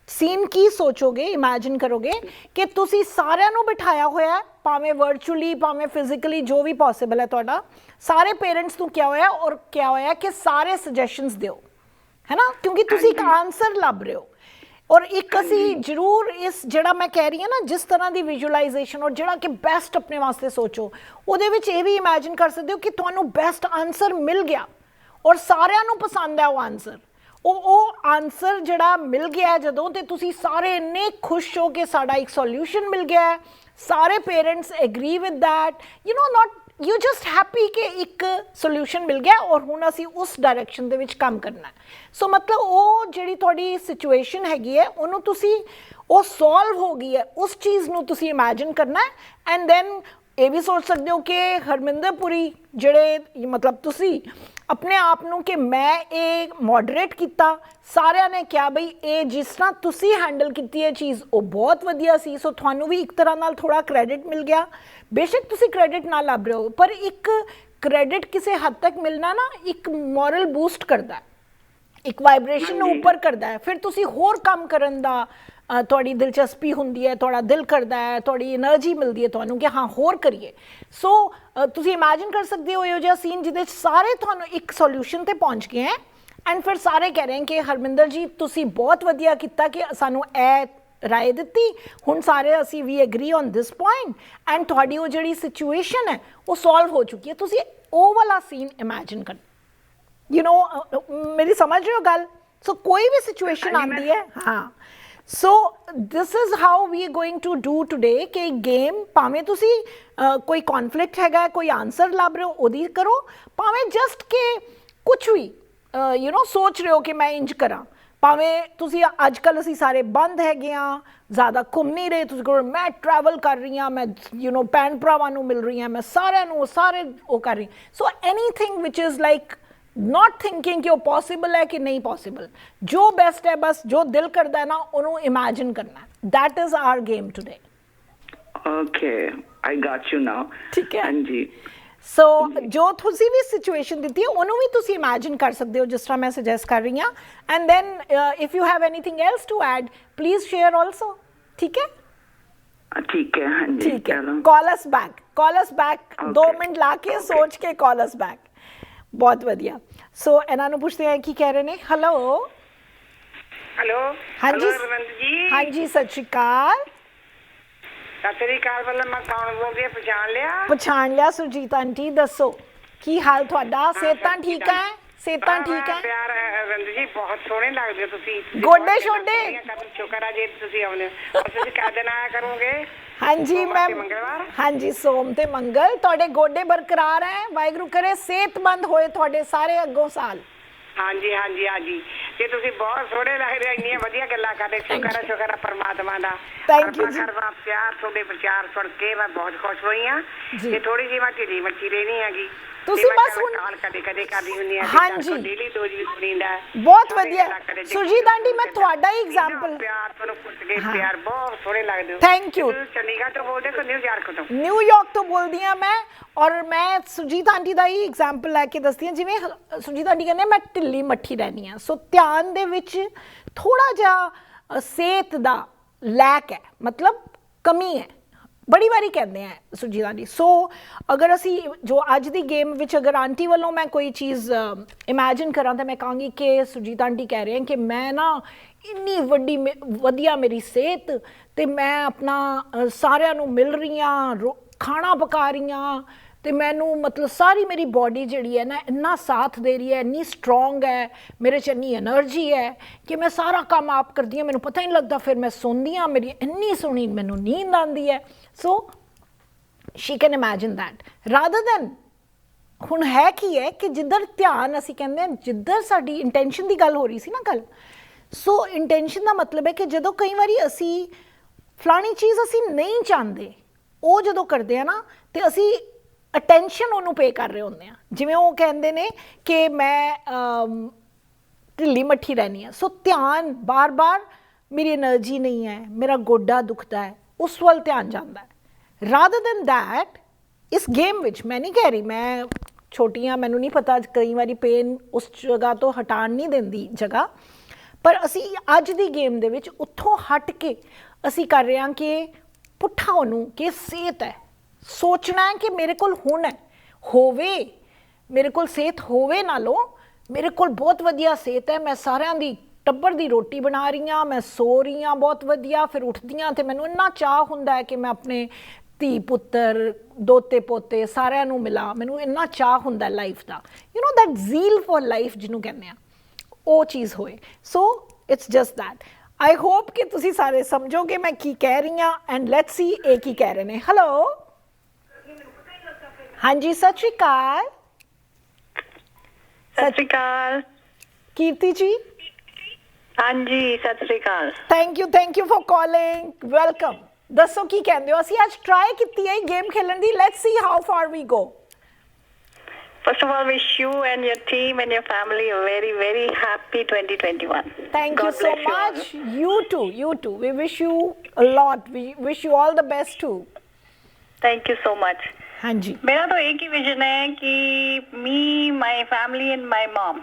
ਸੀਨ ਕੀ ਸੋਚੋਗੇ, ਇਮੈਜਿਨ ਕਰੋਗੇ ਕਿ ਤੁਸੀਂ ਸਾਰਿਆਂ ਨੂੰ ਬਿਠਾਇਆ ਹੋਇਆ, ਭਾਵੇਂ ਵਰਚੁਅਲੀ ਭਾਵੇਂ ਫਿਜ਼ੀਕਲੀ, ਜੋ ਵੀ ਪੋਸੀਬਲ ਹੈ ਤੁਹਾਡਾ, ਸਾਰੇ ਪੇਰੈਂਟਸ ਨੂੰ ਕਿਹਾ ਹੋਇਆ ਔਰ ਕਿਹਾ ਹੋਇਆ ਕਿ ਸਾਰੇ ਸੁਜੈਸ਼ਨਸ ਦਿਓ, ਹੈ ਨਾ, ਕਿਉਂਕਿ ਤੁਸੀਂ ਇੱਕ ਆਨਸਰ ਲੱਭ ਰਹੇ ਹੋ। ਔਰ ਇੱਕ ਅਸੀਂ ਜ਼ਰੂਰ ਇਸ ਜਿਹੜਾ ਮੈਂ ਕਹਿ ਰਹੀ ਹਾਂ ਨਾ, ਜਿਸ ਤਰ੍ਹਾਂ ਦੀ ਵਿਜ਼ੂਅਲਾਈਜੇਸ਼ਨ ਔਰ ਜਿਹੜਾ ਕਿ ਬੈਸਟ ਆਪਣੇ ਵਾਸਤੇ ਸੋਚੋ, ਉਹਦੇ ਵਿੱਚ ਇਹ ਵੀ ਇਮੈਜਿਨ ਕਰ ਸਕਦੇ ਹੋ ਕਿ ਤੁਹਾਨੂੰ ਬੈਸਟ ਆਨਸਰ ਮਿਲ ਗਿਆ ਔਰ ਸਾਰਿਆਂ ਨੂੰ ਪਸੰਦ ਹੈ ਉਹ ਆਨਸਰ। ਉਹ ਆਨਸਰ ਜਿਹੜਾ ਮਿਲ ਗਿਆ ਜਦੋਂ, ਤੇ ਤੁਸੀਂ ਸਾਰੇ ਇੰਨੇ ਖੁਸ਼ ਹੋ ਕਿ ਸਾਡਾ ਇੱਕ ਸੋਲਿਊਸ਼ਨ ਮਿਲ ਗਿਆ ਹੈ, ਸਾਰੇ parents agri with that, you just happy ਕਿ ਇੱਕ ਸੋਲਿਊਸ਼ਨ ਮਿਲ ਗਿਆ ਔਰ ਹੁਣ ਅਸੀਂ ਉਸ ਡਾਇਰੈਕਸ਼ਨ ਦੇ ਵਿੱਚ ਕੰਮ ਕਰਨਾ ਹੈ। ਸੋ ਮਤਲਬ ਉਹ ਜਿਹੜੀ ਤੁਹਾਡੀ ਸਿਚੁਏਸ਼ਨ ਹੈਗੀ ਹੈ ਉਹਨੂੰ ਤੁਸੀਂ, ਉਹ ਸੋਲਵ ਹੋ ਗਈ ਹੈ, ਉਸ ਚੀਜ਼ ਨੂੰ ਤੁਸੀਂ ਇਮੈਜਿਨ ਕਰਨਾ ਹੈ ਐਂਡ ਦੈਨ ਇਹ ਵੀ ਸੋਚ ਸਕਦੇ ਹੋ ਕਿ ਹਰਮਿੰਦਰ ਪੁਰੀ ਜਿਹੜੇ ਮਤਲਬ ਤੁਸੀਂ ਆਪਣੇ ਆਪ ਨੂੰ ਕਿ ਮੈਂ ਇਹ ਮੋਡਰੇਟ ਕੀਤਾ, ਸਾਰਿਆਂ ਨੇ ਕਿਹਾ ਬਈ ਇਹ ਜਿਸ ਤਰ੍ਹਾਂ ਤੁਸੀਂ ਹੈਂਡਲ ਕੀਤੀ ਹੈ ਚੀਜ਼ ਉਹ ਬਹੁਤ ਵਧੀਆ ਸੀ, ਸੋ ਤੁਹਾਨੂੰ ਵੀ ਇੱਕ ਤਰ੍ਹਾਂ ਨਾਲ ਥੋੜਾ ਕ੍ਰੈਡਿਟ ਮਿਲ ਗਿਆ। ਬੇਸ਼ੱਕ ਤੁਸੀਂ ਕ੍ਰੈਡਿਟ ਨਾ ਲੱਭ ਰਹੇ ਹੋ, ਪਰ ਇੱਕ ਕ੍ਰੈਡਿਟ ਕਿਸੇ ਹੱਦ ਤੱਕ ਮਿਲਣਾ ਨਾ ਇੱਕ ਮੋਰਲ ਬੂਸਟ ਕਰਦਾ ਹੈ, ਇੱਕ ਵਾਈਬ੍ਰੇਸ਼ਨ ਨੂੰ ਉੱਪਰ ਕਰਦਾ ਹੈ, ਫਿਰ ਤੁਸੀਂ ਹੋਰ ਕੰਮ ਕਰਨ ਦਾ ਤੁਹਾਡੀ ਦਿਲਚਸਪੀ ਹੁੰਦੀ ਹੈ, ਤੁਹਾਡਾ ਦਿਲ ਕਰਦਾ ਹੈ, ਤੁਹਾਡੀ એનર્ਜੀ ਮਿਲਦੀ ਹੈ ਤੁਹਾਨੂੰ ਕਿ ਹਾਂ ਹੋਰ ਕਰੀਏ। ਸੋ ਤੁਸੀਂ ਇਮੇਜਿਨ ਕਰ ਸਕਦੇ ਹੋ ਇਹੋ ਜਿਹਾ ਸੀਨ ਜਿਹਦੇ 'ਚ ਸਾਰੇ ਤੁਹਾਨੂੰ ਇੱਕ ਸੋਲਿਊਸ਼ਨ ਤੇ ਪਹੁੰਚ ਗਏ ਹੈ ਐਂਡ ਫਿਰ ਸਾਰੇ ਕਹਿ ਰਹੇ ਕਿ ਹਰਮਿੰਦਰ ਜੀ ਤੁਸੀਂ ਬਹੁਤ ਵਧੀਆ ਕੀਤਾ ਕਿ ਸਾਨੂੰ ਇਹ ਰਾਏ ਦਿੱਤੀ, ਹੁਣ ਸਾਰੇ ਅਸੀਂ ਵੀ agree on this point and ਤੁਹਾਡੀ ਉਹ ਜਿਹੜੀ ਸਿਚੁਏਸ਼ਨ ਹੈ ਉਹ ਸੋਲਵ ਹੋ ਚੁੱਕੀ ਹੈ। ਤੁਸੀਂ ਉਹ ਵਾਲਾ ਸੀਨ ਇਮੇਜਿਨ ਕਰ, ਯੂ ਨੋ ਮੇਰੀ ਸਮਝ ਰਹੇ ਹੋ ਗੱਲ। ਸੋ ਕੋਈ ਵੀ ਸਿਚੁਏਸ਼ਨ ਆਉਂਦੀ ਹੈ, ਹਾਂ, so this is how we are going to do today ਕਿ ਗੇਮ ਭਾਵੇਂ ਤੁਸੀਂ ਕੋਈ ਕੌਨਫਲਿਕਟ ਹੈਗਾ, ਕੋਈ ਆਨਸਰ ਲੱਭ ਰਹੇ ਹੋ ਉਹਦੀ ਕਰੋ, ਭਾਵੇਂ ਜਸਟ ਕਿ ਕੁਛ ਵੀ ਯੂ ਨੋ ਸੋਚ ਰਹੇ ਹੋ ਕਿ ਮੈਂ ਇੰਜ ਕਰਾਂ, ਭਾਵੇਂ ਤੁਸੀਂ ਅੱਜ ਕੱਲ੍ਹ ਅਸੀਂ ਸਾਰੇ ਬੰਦ ਹੈਗੇ ਹਾਂ, ਜ਼ਿਆਦਾ ਘੁੰਮ ਨਹੀਂ ਰਹੇ, ਤੁਸੀਂ ਕਹੋ ਮੈਂ ਟਰੈਵਲ ਕਰ ਰਹੀ ਹਾਂ, ਮੈਂ ਯੂ ਨੋ ਭੈਣ ਭਰਾਵਾਂ ਨੂੰ ਮਿਲ ਰਹੀ ਹਾਂ, ਮੈਂ ਸਾਰਿਆਂ ਨੂੰ ਸਾਰੇ ਉਹ ਕਰ ਰਹੀ। So anything which is like not thinking कि वो possible है कि नहीं possible, जो best है बस जो दिल करता है ना उन्होंने imagine करना है। That is our game today. Okay, I got you now. ठीक है। हाँ जी। So जो तुसी भी situation ਦਿੱਤੀ ਹੈ ਉਹਨੂੰ ਵੀ ਤੁਸੀਂ imagine ਕਰ ਸਕਦੇ ਹੋ ਜਿਸ ਤਰ੍ਹਾਂ ਮੈਂ suggest ਕਰ ਰਹੀ ਹਾਂ, and then if you have anything else to add please share also, ठीक है? ठीक है, हाँ जी, ठीक है, चलो। call us back, 2 ਮਿੰਟ ਲਾ ਕੇ ਸੋਚ ਕੇ call us back। ਬਹੁਤ ਵਧੀਆ। ਸੋ ਇਹਨਾਂ ਨੂੰ ਪੁੱਛਦੇ ਆ ਕੀ ਕਹਿ ਰਹੇ ਨੇ। ਹੈਲੋ ਹੈਲੋ ਹਾਂਜੀ ਰਵਿੰਦਰ ਜੀ। ਹਾਂਜੀ ਸਤਿ ਸ਼੍ਰੀ ਅਕਾਲ। ਸਤਿ ਸ੍ਰੀ ਅਕਾਲ। ਵੱਲੋਂ ਮੈਂ ਕੌਣ ਬੋਲਦੀ ਹਾਂ, ਪਛਾਣ ਲਿਆ ਸੁਰਜੀਤ ਆਂਟੀ, ਦੱਸੋ ਕੀ ਹਾਲ ਤੁਹਾਡਾ? ਸਿਹਤਾਂ ਠੀਕ ਹੈ? ਸਿਹਤਾਂ ਠੀਕ ਹੈ? ਪਿਆਰ ਰਵਿੰਦਰ ਜੀ, ਬਹੁਤ ਸੋਹਣੇ ਲੱਗਦੇ ਹੋ ਤੁਸੀਂ। ਗੋਡੇ ਛੋਡੇ ਸ਼ੁਕਰ ਆ ਜੀ ਤੁਸੀਂ ਆਉਂਦੇ ਹੋ। ਤੁਸੀਂ ਕਦ ਦਿਨ ਆਇਆ ਕਰੋਗੇ? ਹਾਂਜੀ ਮੈਮ, ਹਾਂਜੀ ਸੋਮ ਤੇ ਮੰਗਲ। ਤੁਹਾਡੇ ਗੋਡੇ ਬਰਕਰਾਰ ਹੈ, ਵਾਹਿਗੁਰੂ ਕਰੇ ਸਿਹਤਮੰਦ ਹੋਏ ਤੁਹਾਡੇ ਸਾਰੇ ਅੱਗੋਂ ਸਾਲ। ਹਾਂਜੀ ਹਾਂਜੀ ਹਾਂਜੀ, ਤੇ ਤੁਸੀਂ ਬਹੁਤ ਸੋਹਣੇ ਲੱਗਦੇ ਹੋ, ਇੰਨੀਆਂ ਵਧੀਆ ਗੱਲਾਂ ਕਰਦੇ। ਸ਼ੁਕਰ ਆ ਪਰਮਾਤਮਾ ਦਾ। ਥੈਂਕ ਯੂ ਜੀ। ਪਿਆਰ ਤੁਹਾਡੇ ਵਿਚਾਰ ਸੁਣ ਕੇ ਮੈਂ ਬਹੁਤ ਖੁਸ਼ ਹੋਈ ਹਾਂ। ਤੇ ਥੋੜੀ ਜਿਹੀ ਮੈਂ ਢਿੱਲੀ ਮੱਠੀ ਰਹਿਣੀ ਹੈਗੀ, ਤੁਸੀਂ ਬਸ ਹੁਣ ਕਦੇ ਕਰਦੀ ਹੁੰਦੀ ਆ। ਹਾਂਜੀ ਡੇਲੀ 2 ਵਜੇ ਸੁਣੀਦਾ। ਬਹੁਤ ਵਧੀਆ ਸੁਰਜੀਤ ਆਂਟੀ, ਮੈਂ ਤੁਹਾਡਾ ਹੀ ਐਗਜ਼ਾਮਪਲ। ਪਿਆਰ ਤੁਹਾਨੂੰ ਪੁੱਛ ਕੇ ਪਿਆਰ ਬਹੁਤ ਸੋਹਣੇ ਲੱਗਦੇ ਹੋ। Thank you. ਚੰਡੀਗੜ੍ਹ ਤੋਂ ਬੋਲਦੇ ਹੋ, ਨਿਊਯਾਰਕ ਤੋਂ? ਨਿਊਯਾਰਕ ਤੋਂ ਬੋਲਦੀ ਹਾਂ ਮੈਂ, ਔਰ ਮੈਂ ਸੁਰਜੀਤ ਆਂਟੀ ਦਾ ਹੀ ਐਗਜ਼ਾਮਪਲ ਲੈ ਕੇ ਦੱਸਦੀ ਹਾਂ। ਜਿਵੇਂ ਸੁਰਜੀਤ ਆਂਟੀ ਕਹਿੰਦੇ ਮੈਂ ਢਿੱਲੀ ਮੱਠੀ ਰਹਿੰਦੀ ਹਾਂ, ਸੋ ਧਿਆਨ ਦੇ ਵਿੱਚ ਥੋੜਾ ਜਿਹਾ ਸਿਹਤ ਦਾ ਲੈਕ ਹੈ, ਮਤਲਬ ਕਮੀ ਹੈ, ਬੜੀ ਵਾਰੀ ਕਹਿੰਦੇ ਆ ਸੁਰਜੀਤ ਆਂਟੀ। ਸੋ ਅਗਰ ਅਸੀਂ ਜੋ ਅੱਜ ਦੀ ਗੇਮ ਵਿੱਚ ਅਗਰ ਆਂਟੀ ਵੱਲੋਂ ਮੈਂ ਕੋਈ ਚੀਜ਼ ਇਮੇਜਿਨ ਕਰਾਂ ਤਾਂ ਮੈਂ ਕਹਾਂਗੀ ਕਿ ਸੁਰਜੀਤ ਆਂਟੀ ਕਹਿ ਰਹੇ ਕਿ ਮੈਂ ਨਾ ਇੰਨੀ ਵਧੀਆ ਮੇਰੀ ਸਿਹਤ, ਤੇ ਮੈਂ ਆਪਣਾ ਸਾਰਿਆਂ ਨੂੰ ਮਿਲ ਰਹੀ ਹਾਂ, ਖਾਣਾ ਪਕਾ ਰਹੀ ਹਾਂ, ਤੇ ਮੈਨੂੰ ਮਤਲਬ ਸਾਰੀ ਮੇਰੀ ਬੋਡੀ ਜਿਹੜੀ ਹੈ ਨਾ ਇੰਨਾ ਸਾਥ ਦੇ ਰਹੀ ਹੈ, ਇੰਨੀ ਸਟਰੋਂਗ ਹੈ, ਮੇਰੇ 'ਚ ਇੰਨੀ એનર્ਜੀ ਹੈ ਕਿ ਮੈਂ ਸਾਰਾ ਕੰਮ ਆਪ ਕਰਦੀ ਹਾਂ, ਮੈਨੂੰ ਪਤਾ ਹੀ ਨਹੀਂ ਲੱਗਦਾ, ਫਿਰ ਮੈਂ ਸੌਂਦੀ ਹਾਂ, ਮੇਰੀ ਇੰਨੀ ਸੋਹਣੀ ਮੈਨੂੰ ਨੀਂਦ ਆਉਂਦੀ ਹੈ। So she can imagine that rather than. ਹੁਣ ਹੈ ਕੀ ਹੈ ਕਿ ਜਿੱਧਰ ਧਿਆਨ, ਅਸੀਂ ਕਹਿੰਦੇ ਹਾਂ ਜਿੱਧਰ ਸਾਡੀ ਇੰਟੈਂਸ਼ਨ ਦੀ ਗੱਲ ਹੋ ਰਹੀ ਸੀ ਨਾ ਕੱਲ, ਸੋ ਇੰਟੈਂਸ਼ਨ ਦਾ ਮਤਲਬ ਹੈ ਕਿ ਜਦੋਂ ਕਈ ਵਾਰੀ ਅਸੀਂ ਫਲਾਣੀ ਚੀਜ਼ ਅਸੀਂ ਨਹੀਂ ਚਾਹੁੰਦੇ, ਉਹ ਜਦੋਂ ਕਰਦੇ ਆ ਨਾ ਤੇ ਅਸੀਂ ਅਟੈਂਸ਼ਨ ਉਹਨੂੰ ਪੇ ਕਰ ਰਹੇ ਹੁੰਦੇ ਆ। ਜਿਵੇਂ ਉਹ ਕਹਿੰਦੇ ਨੇ ਕਿ ਮੈਂ ਢਿੱਲੀ ਮੱਠੀ ਰਹਿਣੀ ਆ, ਸੋ ਧਿਆਨ ਬਾਰ-ਬਾਰ ਮੇਰੀ એનર્ਜੀ ਨਹੀਂ ਹੈ, ਮੇਰਾ ਗੋਡਾ ਦੁਖਦਾ ਹੈ, ਉਸ ਵੱਲ ਧਿਆਨ ਜਾਂਦਾ ਹੈ। ਰਾਦਰ ਦੈਨ ਦੈਟ ਇਸ ਗੇਮ ਵਿੱਚ ਮੈਂ ਨਹੀਂ ਕਹਿ ਰਹੀ, ਮੈਂ ਛੋਟੀ ਹਾਂ, ਮੈਨੂੰ ਨਹੀਂ ਪਤਾ, ਕਈ ਵਾਰੀ ਪੇਨ ਉਸ ਜਗ੍ਹਾ ਤੋਂ ਹਟਾਉਣ ਨਹੀਂ ਦਿੰਦੀ ਜਗ੍ਹਾ, ਪਰ ਅਸੀਂ ਅੱਜ ਦੀ ਗੇਮ ਦੇ ਵਿੱਚ ਉੱਥੋਂ ਹਟ ਕੇ ਅਸੀਂ ਕਰ ਰਹੇ ਹਾਂ ਕਿ ਪੁੱਠਾ ਉਹਨੂੰ ਕਿ ਸਿਹਤ ਹੈ, ਸੋਚਣਾ ਹੈ ਕਿ ਮੇਰੇ ਕੋਲ ਹੁਣ ਹੈ, ਹੋਵੇ ਮੇਰੇ ਕੋਲ ਸਿਹਤ ਹੋਵੇ ਨਾਲੋਂ ਮੇਰੇ ਕੋਲ ਬਹੁਤ ਵਧੀਆ ਸਿਹਤ ਹੈ, ਮੈਂ ਸਾਰਿਆਂ ਦੀ ਟੱਬਰ ਦੀ ਰੋਟੀ ਬਣਾ ਰਹੀ ਹਾਂ, ਮੈਂ ਸੋ ਰਹੀ ਹਾਂ ਬਹੁਤ ਵਧੀਆ, ਫਿਰ ਉੱਠਦੀ ਹਾਂ ਅਤੇ ਮੈਨੂੰ ਇੰਨਾ ਚਾਅ ਹੁੰਦਾ ਹੈ ਕਿ ਮੈਂ ਆਪਣੇ ਧੀ ਪੁੱਤਰ ਦੋਤੇ ਪੋਤੇ ਸਾਰਿਆਂ ਨੂੰ ਮਿਲਾਂ, ਮੈਨੂੰ ਇੰਨਾ ਚਾਅ ਹੁੰਦਾ ਲਾਈਫ ਦਾ, you know that zeal for life ਜਿਹਨੂੰ ਕਹਿੰਦੇ ਆ, ਉਹ ਚੀਜ਼ ਹੋਏ। So it's just that. I hope ਕਿ ਤੁਸੀਂ ਸਾਰੇ ਸਮਝੋਗੇ ਮੈਂ ਕੀ ਕਹਿ ਰਹੀ ਹਾਂ, ਐਂਡ ਲੈਟਸ ਸੀ ਇਹ ਕੀ ਕਹਿ ਰਹੇ ਨੇ। ਹੈਲੋ ਹਾਂਜੀ ਸਤਿ ਸ਼੍ਰੀ ਅਕਾਲ। ਸਤਿ ਸ਼੍ਰੀ ਅਕਾਲ ਕੀਰਤੀ ਜੀ। ਹਾਂਜੀ Sat Sri Akal. Thank you for calling, welcome ਦੱਸੋ ਕੀ ਕਹਿੰਦੇ ਹੋ? ਅਸੀਂ ਅੱਜ ਟਰਾਈ ਕੀਤੀ ਹੈ ਗੇਮ ਖੇਲਣ ਦੀ, let's see how far we go. First of all, wish you and your team and your family a very, very happy 2021. Thank you God so bless you all. much. You too. We wish you a lot. We wish you all the best too. Thank you so much. हाँ जी। मेरा तो एक ही vision है कि me, my family and my mom.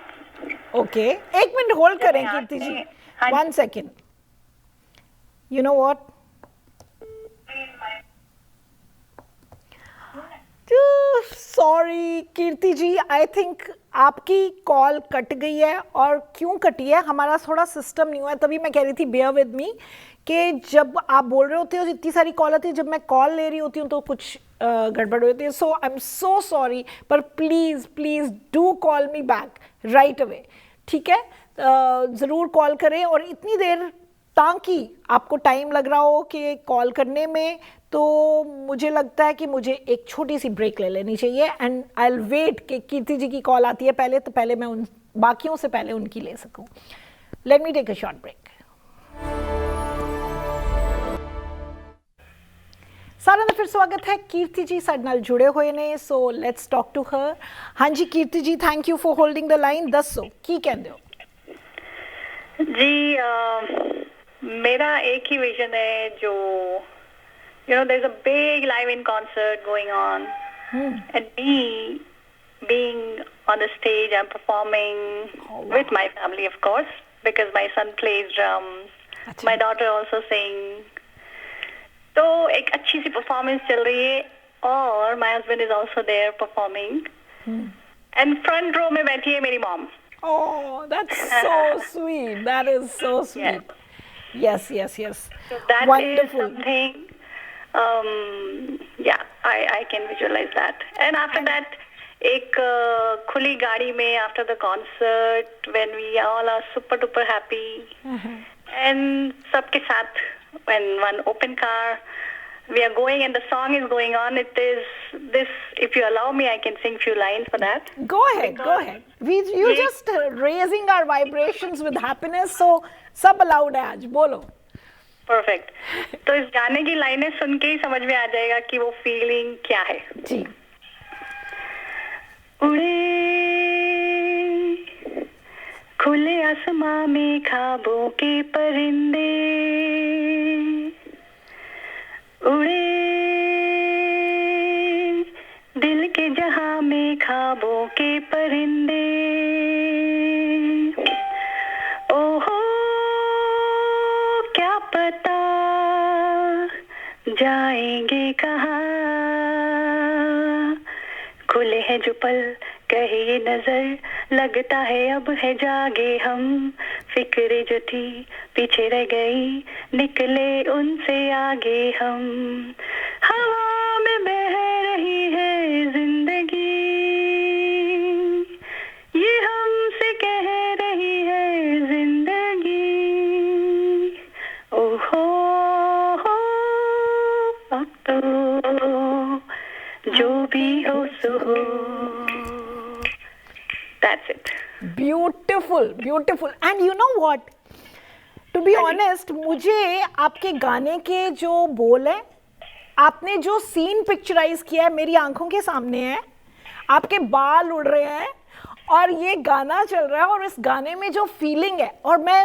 Okay, एक minute hold करें यहाँ कीर्ति जी, से- हाँ जी। 1 second. You know what, sorry Kirti ji, I think आपकी कॉल कट गई है। और क्यों कटी है, हमारा थोड़ा सिस्टम नहीं हुआ है, तभी मैं कह रही थी बेयर विद मी कि जब आप बोल रहे होते हो इतनी सारी कॉल आती है, जब मैं कॉल ले रही होती हूँ तो कुछ गड़बड़ होती है। सो आई एम सो सॉरी, पर please please do call me back right away, ठीक है? ज़रूर कॉल करें। और इतनी देर ताकि आपको टाइम लग रहा हो कि कॉल करने में, तो मुझे लगता है कि मुझे एक छोटी सी ब्रेक ले लेनी चाहिए। एंड आई विल वेट कि कीर्ति जी की कॉल आती है पहले, तो पहले मैं उन बाकियों से पहले उनकी ले सकूं। Let me take a short break. सारा का फिर स्वागत है। कीर्ति जी साडे नाल जुड़े हुए ने, so let's talk to her. हाँ जी Kirti ji, thank you for holding the line. दसो की कहंदे हो? जी मेरा एक ही विजन है, जो there's a big live-in concert going on, and me being on the stage, I'm performing with my family, of course, because my son plays drums, my daughter also sings. तो एक अच्छी सी परफॉर्मेंस चल रही है, और my husband is also there performing, and front row में बैठी है मेरी mom. Oh, that's so sweet. That is so sweet. Yes. So that Wonderful. is something. Yeah, I can visualize that. And after that, एक खुली गाड़ी में after the concert, when we all are super duper happy, and सबके साथ, when one open car, we are going and the song is going on. It is this. If you allow me, I can sing few lines for that. Go ahead. You just raising our vibrations with happiness, so सब allowed है आज, बोलो। Perfect. तो इस गाने की लाइनें सुन के ही समझ में आ जाएगा कि वो फीलिंग क्या है। जी। उड़े खुले आसमां में ख्वाबों के परिंदे, उड़े दिल के जहां में ख्वाबों के परिंदे, ओहो क्या पता जाएंगे कहाँ, खुले हैं जो पल कहे ये नजर, लगता है अब है जागे हम, फिक्रे जो थी पीछे रह गई, निकले उनसे आगे हम, हवा में बह रही है जिंदगी, ये हमसे कह रही है जिंदगी, ओहो अब तो जो भी हो सो हो। That's it. Beautiful. And you know what? To be honest, मुझे आपके गाने के जो बोल है, आपने जो सीन पिक्चराइज किया है मेरी आंखों के सामने है, आपके बाल उड़ रहे हैं और ये गाना चल रहा है, और इस गाने में जो फीलिंग है, और मैं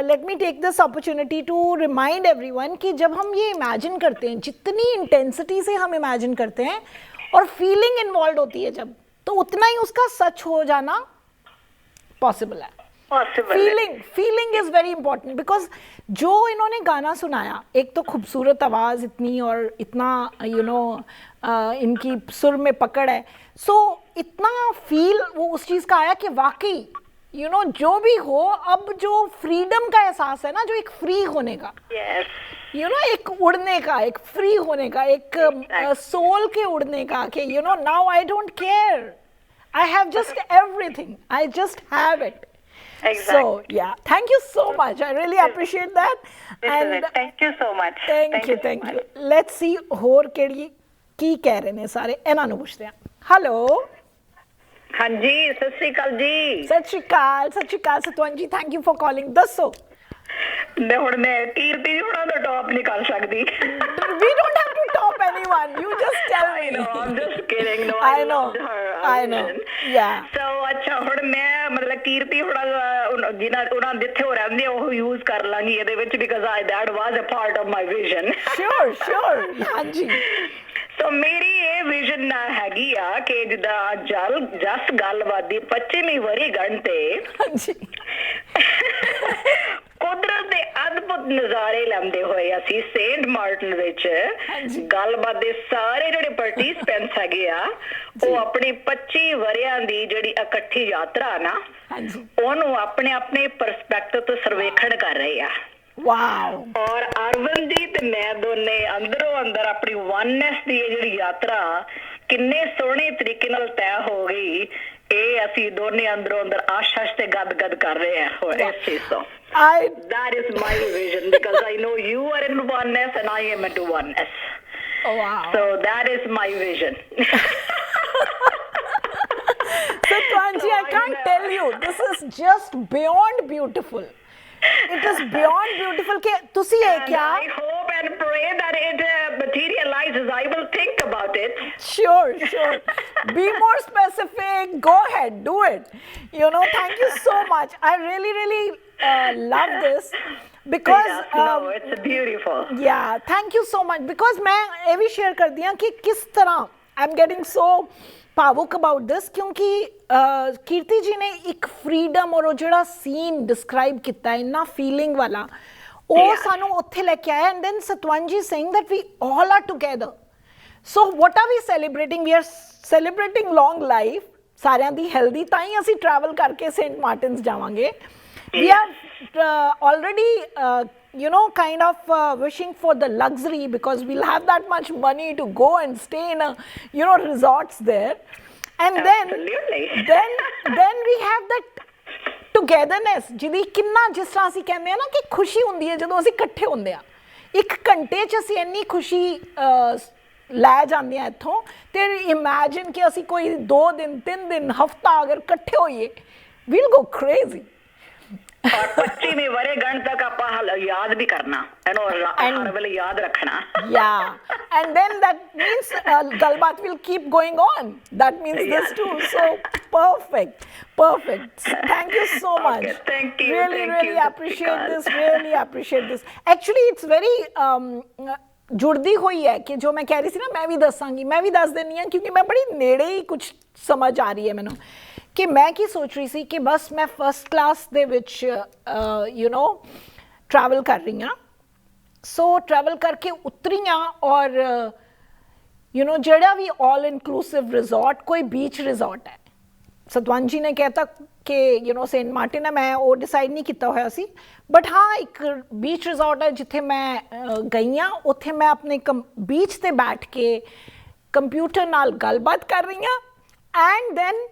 let me take this opportunity to remind everyone कि जब हम ये इमेजिन करते हैं, जितनी इंटेंसिटी से हम इमेजिन करते हैं और फीलिंग इन्वॉल्व होती है जब, तो उतना ही उसका सच हो जाना पॉसिबल है। Feeling is very important, because जो इन्होंने गाना सुनाया, एक तो खूबसूरत आवाज़ इतनी और इतना इनकी सुर में पकड़ है, सो इतना फील वो उस चीज़ का आया कि वाकई जो भी हो, अब जो फ्रीडम का एहसास है ना, जो एक फ्री होने का, एक उड़ने का, एक फ्री होने का, एक सोल के उड़ने का, कि now I don't care, I have just everything, I just have it. Exactly. So yeah, thank you so much. I really appreciate that. And thank you so much. Thank you. Let's see ਹੋਰ ਕਿਹੜੀ ਕੀ ਕਹਿ ਰਹੇ ਨੇ ਸਾਰੇ, ਇਹਨਾਂ ਨੂੰ ਪੁੱਛਦੇ ਹਾਂ। ਹੈਲੋ। ਹਾਂਜੀ, ਸਤਿ ਸ਼੍ਰੀ ਅਕਾਲ ਜੀ। ਸਤਿ ਸ਼੍ਰੀ ਅਕਾਲ ਸਤਵੰਤ ਜੀ, ਥੈਂਕ ਯੂ ਫॉर ਕਾਲਿੰਗ। ਦੱਸੋ। ਹੁਣ ਮੈਂ ਕੀਰਤੀ ਹੋਣਾ ਦਾ ਟੌਪ ਨਹੀਂ ਕਰ ਸਕਦੀ। We don't have to top anyone. You just tell me. I know, I'm just kidding. No, I know. loved her. I know. Yeah. So ਅੱਛਾ ਹੁਣ ਮੈਂ ਮਤਲਬ ਕੀਰਤੀ ਹੋਣਾ ਜਿਹਨਾਂ ਉਹਨਾਂ ਜਿੱਥੇ ਉਹ ਰਹਿੰਦੇ ਆ ਉਹ ਯੂਜ਼ ਕਰ ਲਾਂਗੀ ਇਹਦੇ ਵਿੱਚ because that was a part of my vision. Sure, sure. ਹਾਂਜੀ। ਸੋ ਮੇਰੀ ਇਹ ਵਿਜ਼ਨ ਹੈਗੀ ਆ ਕਿ ਜਿੱਦਾਂ ਜਸ ਗੱਲਬਾਤ ਦੀ 25ਵੀਂ ਵਰ੍ਹੇਗੰਢ ਤੇ ਹਾਂਜੀ। ਕੁਦਰਤ ਦੇ ਅਦਭੁਤ ਨਜ਼ਾਰੇ ਲੈਂਦੇ ਹੋਏ ਅਸੀਂ ਸੇਂਟ ਮਾਰਟਨ ਵਿੱਚ ਗੱਲਬਾਤ ਦੇ ਸਾਰੇ ਜਿਹੜੇ ਪਾਰਟਿਸਪੈਂਟਸ ਹੈਗੇ ਆ ਉਹ ਆਪਣੀ 25 ਵਰ੍ਹਿਆਂ ਦੀ ਜਿਹੜੀ ਇਕੱਠੀ ਯਾਤਰਾ ਨਾ ਉਹਨੂੰ ਆਪਣੇ ਆਪਣੇ ਪਰਸਪੈਕਟਿਵ ਤੋਂ ਸਰਵੇਖਣ ਕਰ ਰਹੇ ਆ। ਵਾਓ। ਔਰ ਅਰਵਿੰਦ ਜੀ ਤੇ ਮੈਂ ਦੋਨੇ ਅੰਦਰੋਂ ਅੰਦਰ ਆਪਣੀ ਵਨਨੈਸ ਦੀ ਇਹ ਜਿਹੜੀ ਯਾਤਰਾ ਕਿੰਨੇ ਸੋਹਣੇ ਤਰੀਕੇ ਨਾਲ ਤੈਅ ਹੋ ਗਈ ਇਹ ਅਸੀਂ ਦੋਨੇ ਅੰਦਰੋਂ ਅੰਦਰ ਆਸ਼ਾਸ਼ ਤੇ ਗਦ ਕਰ ਰਹੇ ਆ ਇਸ ਚੀਜ਼ ਤੋਂ। That is my vision because I know you are in oneness and I am into oneness. Oh, wow. So that is my vision. So Twanji, I can't tell you, this is just beyond beautiful. It is beyond beautiful कि तुसी है क्या? I hope and pray that it materializes. I will think about it. Sure, sure. Be more specific. Go ahead, do it. You know, thank you so much. I really love this because no, it's beautiful. Yeah, thank you so much because मैं ये भी share कर दिया कि किस तरह I'm getting so ਭਾਵੁਕ about this ਕਿਉਂਕਿ ਕੀਰਤੀ ਜੀ ਨੇ ਇੱਕ ਫਰੀडम ਔਰ ਉਹ ਜਿਹੜਾ ਸੀਨ ਡਿਸਕ੍ਰਾਈਬ ਕੀਤਾ ਇੰਨਾ ਫੀਲਿੰਗ ਵਾਲਾ ਉਹ ਸਾਨੂੰ ਉੱਥੇ ਲੈ ਕੇ ਆਇਆ ਐਂਡ ਦੈਨ ਸਤਵੰਜੀ saying that we all are together so what are we celebrating we are celebrating long life ਸਾਰਿਆਂ ਦੀ ਹੈਲਦੀ ਤਾਂ ਹੀ ਅਸੀਂ ਟਰੈਵਲ ਕਰਕੇ ਸੇਂਟ ਮਾਰਟਿਨਸ ਜਾਵਾਂਗੇ we are already you know kind of wishing for the luxury because we'll have that much money to go and stay in a you know resorts there and then we have that togetherness ਜਿਹਦੀ ਕਿੰਨਾ ਜਿਸ ਤਰ੍ਹਾਂ ਅਸੀਂ ਕਹਿੰਦੇ ਆ ਨਾ ਕਿ ਖੁਸ਼ੀ ਹੁੰਦੀ ਹੈ ਜਦੋਂ ਅਸੀਂ ਇਕੱਠੇ ਹੁੰਦੇ ਆ ਇੱਕ ਘੰਟੇ 'ਚ ਅਸੀਂ ਇੰਨੀ ਖੁਸ਼ੀ ਲੈ ਜਾਂਦੇ ਆ ਇੱਥੋਂ ਤੇ ਇਮੈਜਿਨ ਕਿ ਅਸੀਂ ਕੋਈ 2 ਦਿਨ 3 ਦਿਨ ਹਫਤਾ ਅਗਰ ਇਕੱਠੇ ਹੋਈਏ we'll go crazy. और 25वीं वर्षगांठ तक ਆਪਾਂ ਯਾਦ ਵੀ ਕਰਨਾ ਇਹਨੂੰ ਹਰ ਵੇਲੇ ਯਾਦ ਰੱਖਣਾ yeah and then that means ਗੱਲਬਾਤ will keep going on that means this too so perfect thank you so much okay, thank you really appreciate this actually it's very ਜੁੜਦੀ ਹੋਈ ਹੈ ਕਿ ਜੋ ਮੈਂ ਕਹਿ ਰਹੀ ਸੀ ਨਾ ਮੈਂ ਵੀ ਦੱਸਾਂਗੀ ਮੈਂ ਵੀ ਦੱਸ ਦਿੰਦੀ ਹਾਂ ਕਿਉਂਕਿ ਮੈਂ ਬੜੀ ਨੇੜੇ ਹੀ ਕੁਝ ਸਮਝ ਆ ਰਹੀ ਹੈ ਮੈਨੂੰ ਕਿ ਮੈਂ ਕੀ ਸੋਚ ਰਹੀ ਸੀ ਕਿ ਬਸ ਮੈਂ ਫਸਟ ਕਲਾਸ ਦੇ ਵਿੱਚ ਯੂ نو ਟਰੈਵਲ ਕਰ ਰਹੀ ਹਾਂ ਸੋ ਟਰੈਵਲ ਕਰਕੇ ਉਤਰੀ ਹਾਂ ਔਰ ਯੂ نو ਜਿਹੜਾ ਵੀ ਆਲ ਇਨਕਲੂਸਿਵ ਰਿਜ਼ੋਰਟ ਕੋਈ ਬੀਚ ਰਿਜ਼ੋਰਟ ਹੈ ਸਤਵੰਜੀ ਨੇ ਕਹਿਤਾ ਕਿ ਯੂ نو ਸੇਂਟ ਮਾਰਟਿਨ ਹੈ ਮੈਂ ਉਹ ਡਿਸਾਈਡ ਨਹੀਂ ਕੀਤਾ ਹੋਇਆ ਸੀ ਬਟ ਹਾਂ ਇੱਕ ਬੀਚ ਰਿਜ਼ੋਰਟ ਹੈ ਜਿੱਥੇ ਮੈਂ ਗਈ ਹਾਂ ਉੱਥੇ ਮੈਂ ਆਪਣੇ ਬੀਚ 'ਤੇ ਬੈਠ ਕੇ ਕੰਪਿਊਟਰ ਨਾਲ ਗੱਲਬਾਤ ਕਰ ਰਹੀ ਹਾਂ ਐਂਡ ਦੈਨ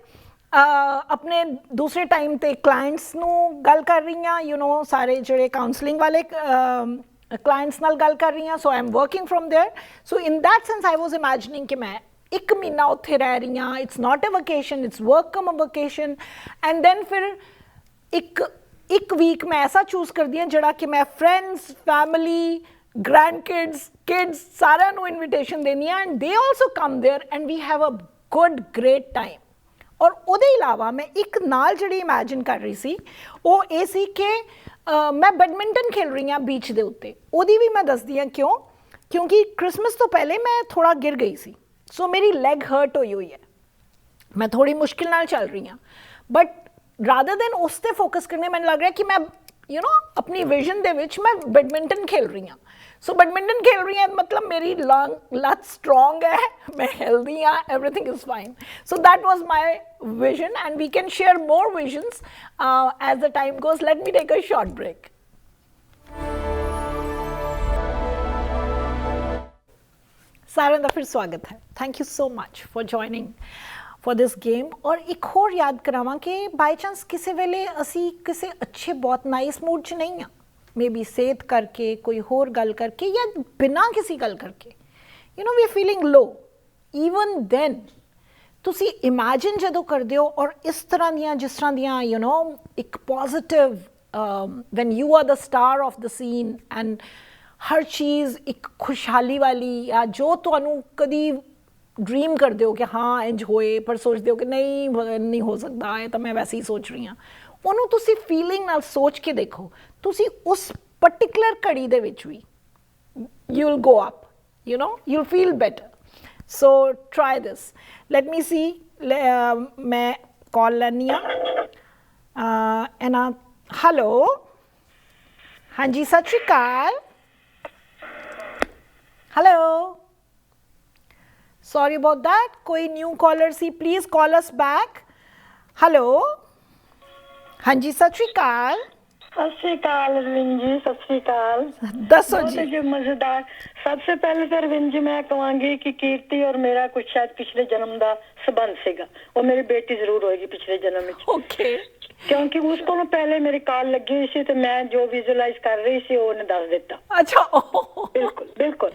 ਆਪਣੇ ਦੂਸਰੇ ਟਾਈਮ 'ਤੇ ਕਲਾਇੰਟਸ ਨੂੰ ਗੱਲ ਕਰ ਰਹੀ ਹਾਂ ਯੂ نو ਸਾਰੇ ਜਿਹੜੇ ਕਾਉਂਸਲਿੰਗ ਵਾਲੇ ਕਲਾਇੰਟਸ ਨਾਲ ਗੱਲ ਕਰ ਰਹੀ ਹਾਂ so I am working from there so in that sense I was imagining ਕਿ ਮੈਂ 1 ਮਹੀਨਾ ਉੱਥੇ ਰਹਿ ਰਹੀ ਹਾਂ it's not a vacation it's work cum a vacation and then ਫਿਰ ਇੱਕ ਵੀਕ ਮੈਂ ਐਸਾ ਚੂਜ਼ ਕਰਦੀ ਹਾਂ ਜਿਹੜਾ ਕਿ ਮੈਂ ਫਰੈਂਡਸ ਫੈਮਿਲੀ ਗ੍ਰੈਂਡ ਕਿਡਸ ਸਾਰਿਆਂ ਨੂੰ ਇਨਵੀਟੇਸ਼ਨ ਦੇਣੀ ਆ and they also come there and we have a good great time ਔਰ ਉਹਦੇ ਇਲਾਵਾ ਮੈਂ ਇੱਕ ਨਾਲ ਜਿਹੜੀ ਇਮੈਜਿਨ ਕਰ ਰਹੀ ਸੀ ਉਹ ਇਹ ਸੀ ਕਿ ਮੈਂ ਬੈਡਮਿੰਟਨ ਖੇਡ ਰਹੀ ਹਾਂ ਬੀਚ ਦੇ ਉੱਤੇ ਉਹਦੀ ਵੀ ਮੈਂ ਦੱਸਦੀ ਹਾਂ ਕਿਉਂਕਿ ਕ੍ਰਿਸਮਸ ਤੋਂ ਪਹਿਲੇ ਮੈਂ ਥੋੜ੍ਹਾ ਗਿਰ ਗਈ ਸੀ ਸੋ ਮੇਰੀ ਲੈਗ ਹਰਟ ਹੋਈ ਹੈ ਮੈਂ ਥੋੜ੍ਹੀ ਮੁਸ਼ਕਿਲ ਨਾਲ ਚੱਲ ਰਹੀ ਹਾਂ ਬਟ ਰਾਦਰ ਦੈਨ ਉਸ 'ਤੇ ਫੋਕਸ ਕਰਨੇ ਮੈਨੂੰ ਲੱਗ ਰਿਹਾ ਕਿ ਮੈਂ ਯੂ نو ਆਪਣੀ ਵਿਜ਼ਨ ਦੇ ਵਿੱਚ ਮੈਂ ਬੈਡਮਿੰਟਨ ਖੇਡ ਰਹੀ ਹਾਂ ਸੋ ਬੈਡਮਿੰਟਨ ਖੇਡ ਰਹੀ ਹਾਂ ਮਤਲਬ ਮੇਰੀ ਲੱਤ ਸਟਰੋਂਗ ਹੈ ਮੈਂ ਹੈਲਦੀ ਹਾਂ everything is fine so that was my vision and we can share more visions as the time goes let me take a short break ਸਾਰਿਆਂ ਦਾ ਫਿਰ ਸਵਾਗਤ ਹੈ thank you so much for joining for this game ਔਰ ਇੱਕ ਹੋਰ ਯਾਦ ਕਰਾਵਾਂ ਕਿ ਬਾਈ ਚਾਂਸ ਕਿਸੇ ਵੇਲੇ ਅਸੀਂ ਕਿਸੇ ਅੱਛੇ ਬਹੁਤ ਨਾਈਸ ਮੂਡ 'ਚ ਨਹੀਂ ਹਾਂ ਮੇਬੀ ਸਿਹਤ ਕਰਕੇ ਕੋਈ ਹੋਰ ਗੱਲ ਕਰਕੇ ਜਾਂ ਬਿਨਾਂ ਕਿਸੇ ਗੱਲ ਕਰਕੇ you know we are feeling low even than ਤੁਸੀਂ ਇਮੈਜਿਨ ਜਦੋਂ ਕਰਦੇ ਹੋ ਔਰ ਇਸ ਤਰ੍ਹਾਂ ਦੀਆਂ ਜਿਸ ਤਰ੍ਹਾਂ ਦੀਆਂ ਯੂ نو ਇੱਕ positive when you are the star of the scene and हर चीज़ एक खुशहाली वाली या जो ਤੁਹਾਨੂੰ ਕਦੀ ਡ੍ਰੀਮ ਕਰਦੇ ਹੋ ਕਿ ਹਾਂ ਇੰਜ ਹੋਏ ਪਰ ਸੋਚਦੇ ਹੋ ਕਿ ਨਹੀਂ ਹੋ ਸਕਦਾ ਇਹ ਤਾਂ ਮੈਂ ਵੈਸੇ ਹੀ ਸੋਚ ਰਹੀ ਹਾਂ ਉਹਨੂੰ ਤੁਸੀਂ ਫੀਲਿੰਗ ਨਾਲ ਸੋਚ ਕੇ ਦੇਖੋ ਤੁਸੀਂ ਉਸ ਪਰਟੀਕੁਲਰ ਘੜੀ ਦੇ ਵਿੱਚ ਵੀ you will go up, you know, you'll feel better. So try this. Let me see. मैं call लेनी है hello. हाँ जी सत श्री अकाल. Hello. Sorry about that. कोई new caller C please call us back. Hello. हाँ जी सत श्री अकाल. सत श्री अकाल अरविंद जी, सत श्री अकाल. दसो जी. बहुत मजेदार. सबसे पहले तो अरविंद जी मैं कहांगी कि कीर्ति और मेरा कुछ शायद पिछले जन्म का संबंध सीगा. वो मेरी बेटी जरूर होएगी पिछले जन्म में. ओके. क्योंकि उसको ना पहले मेरी कॉल लगी हुई सी तो मैं जो विजुअलाइज कर रही सी वो उन्हें दस दिता. अच्छा. बिल्कुल बिल्कुल.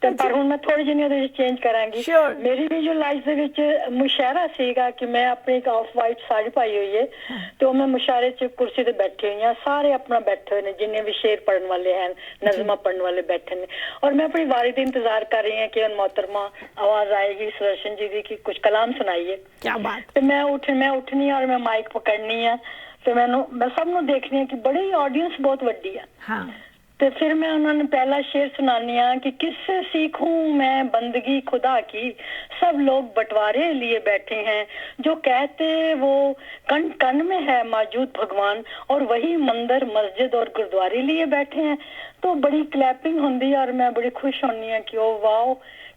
तो पर हुण मैं थोड़ी ਜਿਹੀ ਉਹਦੇ ਵਿੱਚ ਚੇਂਜ ਕਰਾਂਗੀ. ਮੇਰੀ ਵਿਜ਼ੂਅਲਾਈਜ਼ ਦੇ ਵਿੱਚ ਮੁਸ਼ਾਰਾ ਸੀਗਾ ਕਿ ਮੈਂ ਆਪਣੀ ਇੱਕ ਆਫ ਵਾਈਟ ਸਾੜੀ ਪਾਈ ਹੋਈ ਹੈ ਤੇ ਉਹ ਮੈਂ ਮੁਸ਼ਾਰੇ 'ਚ ਕੁਰਸੀ ਤੇ ਬੈਠੀ ਹੋਈ ਹਾਂ. ਸਾਰੇ ਆਪਣਾ ਬੈਠੇ ਹੋਏ ਨੇ ਜਿੰਨੇ ਵੀ ਸ਼ੇਰ ਪੜਨ ਵਾਲੇ ਹਨ ਨਜ਼ਮਾਂ ਪੜਨ ਵਾਲੇ बैठे ने और मैं अपनी वारी का इंतजार कर रही हूँ कि मोहतरमा आवाज आएगी सुदर्शन जी की कुछ कलाम सुनाइए. क्या बात. तो मैं उठनी और मैं माइक पकड़नी है तो मैं सबनों देखनी है कि बड़ी ऑडियंस बहुत वड्डी है. हाँ. तो फिर मैं उन्होंने पहला शेर सुनानी है कि किससे सीखूं मैं बंदगी खुदा की सब लोग बंटवारे लिए बैठे हैं जो कहते वो कण कण में है मौजूद भगवान और वही मंदिर मस्जिद और गुरुद्वारे लिए बैठे हैं. तो बड़ी क्लैपिंग होती है और मैं बड़ी खुश होनी है कि ओ वाओ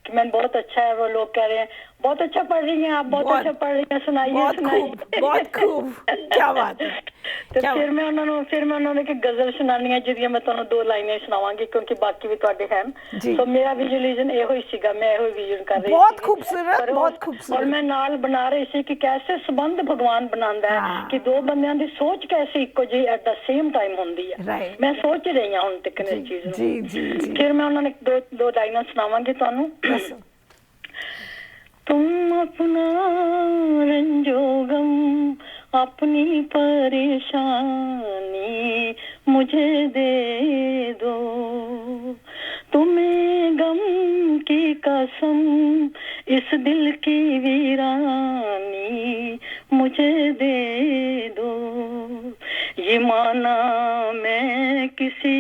कि मैं बहुत अच्छा है. वो लोग कह रहे हैं बहुत अच्छा पढ़ रही हैं आप, बहुत अच्छा पढ़ रही हैं, सुनाइए बहुत खूब. क्या बात है. तो फिर मैं उन्होंने कि गजल सुनानी है जिहदियां मैं तुहानू दो लाइनें सुनावांगी क्योंकि बाकी भी तुहाडे हैं. तो मेरा विजुअलाइजेशन ਇਹੋ ਹੀ ਸੀਗਾ. मैं ਇਹੋ विजन कर रही बहुत खूबसूरत बहुत खूबसूरत. और मैं नाल बना रही सी कि कैसे संबंध भगवान बनांदा है कि दो बंदियां दी सोच कैसे इक्को जी एट द सेम टाइम होंदी है. मैं सोच रही हूं हुण तक इस चीज नूं. जी जी जी. फिर मैं उन्होंने दो लाइनें सुनावांगी तुहानू. तुम अपना रंजोगम अपनी परेशानी मुझे दे दो. तुम्हें गम की कसम इस दिल की वीरानी मुझे दे दो. ये माना मैं किसी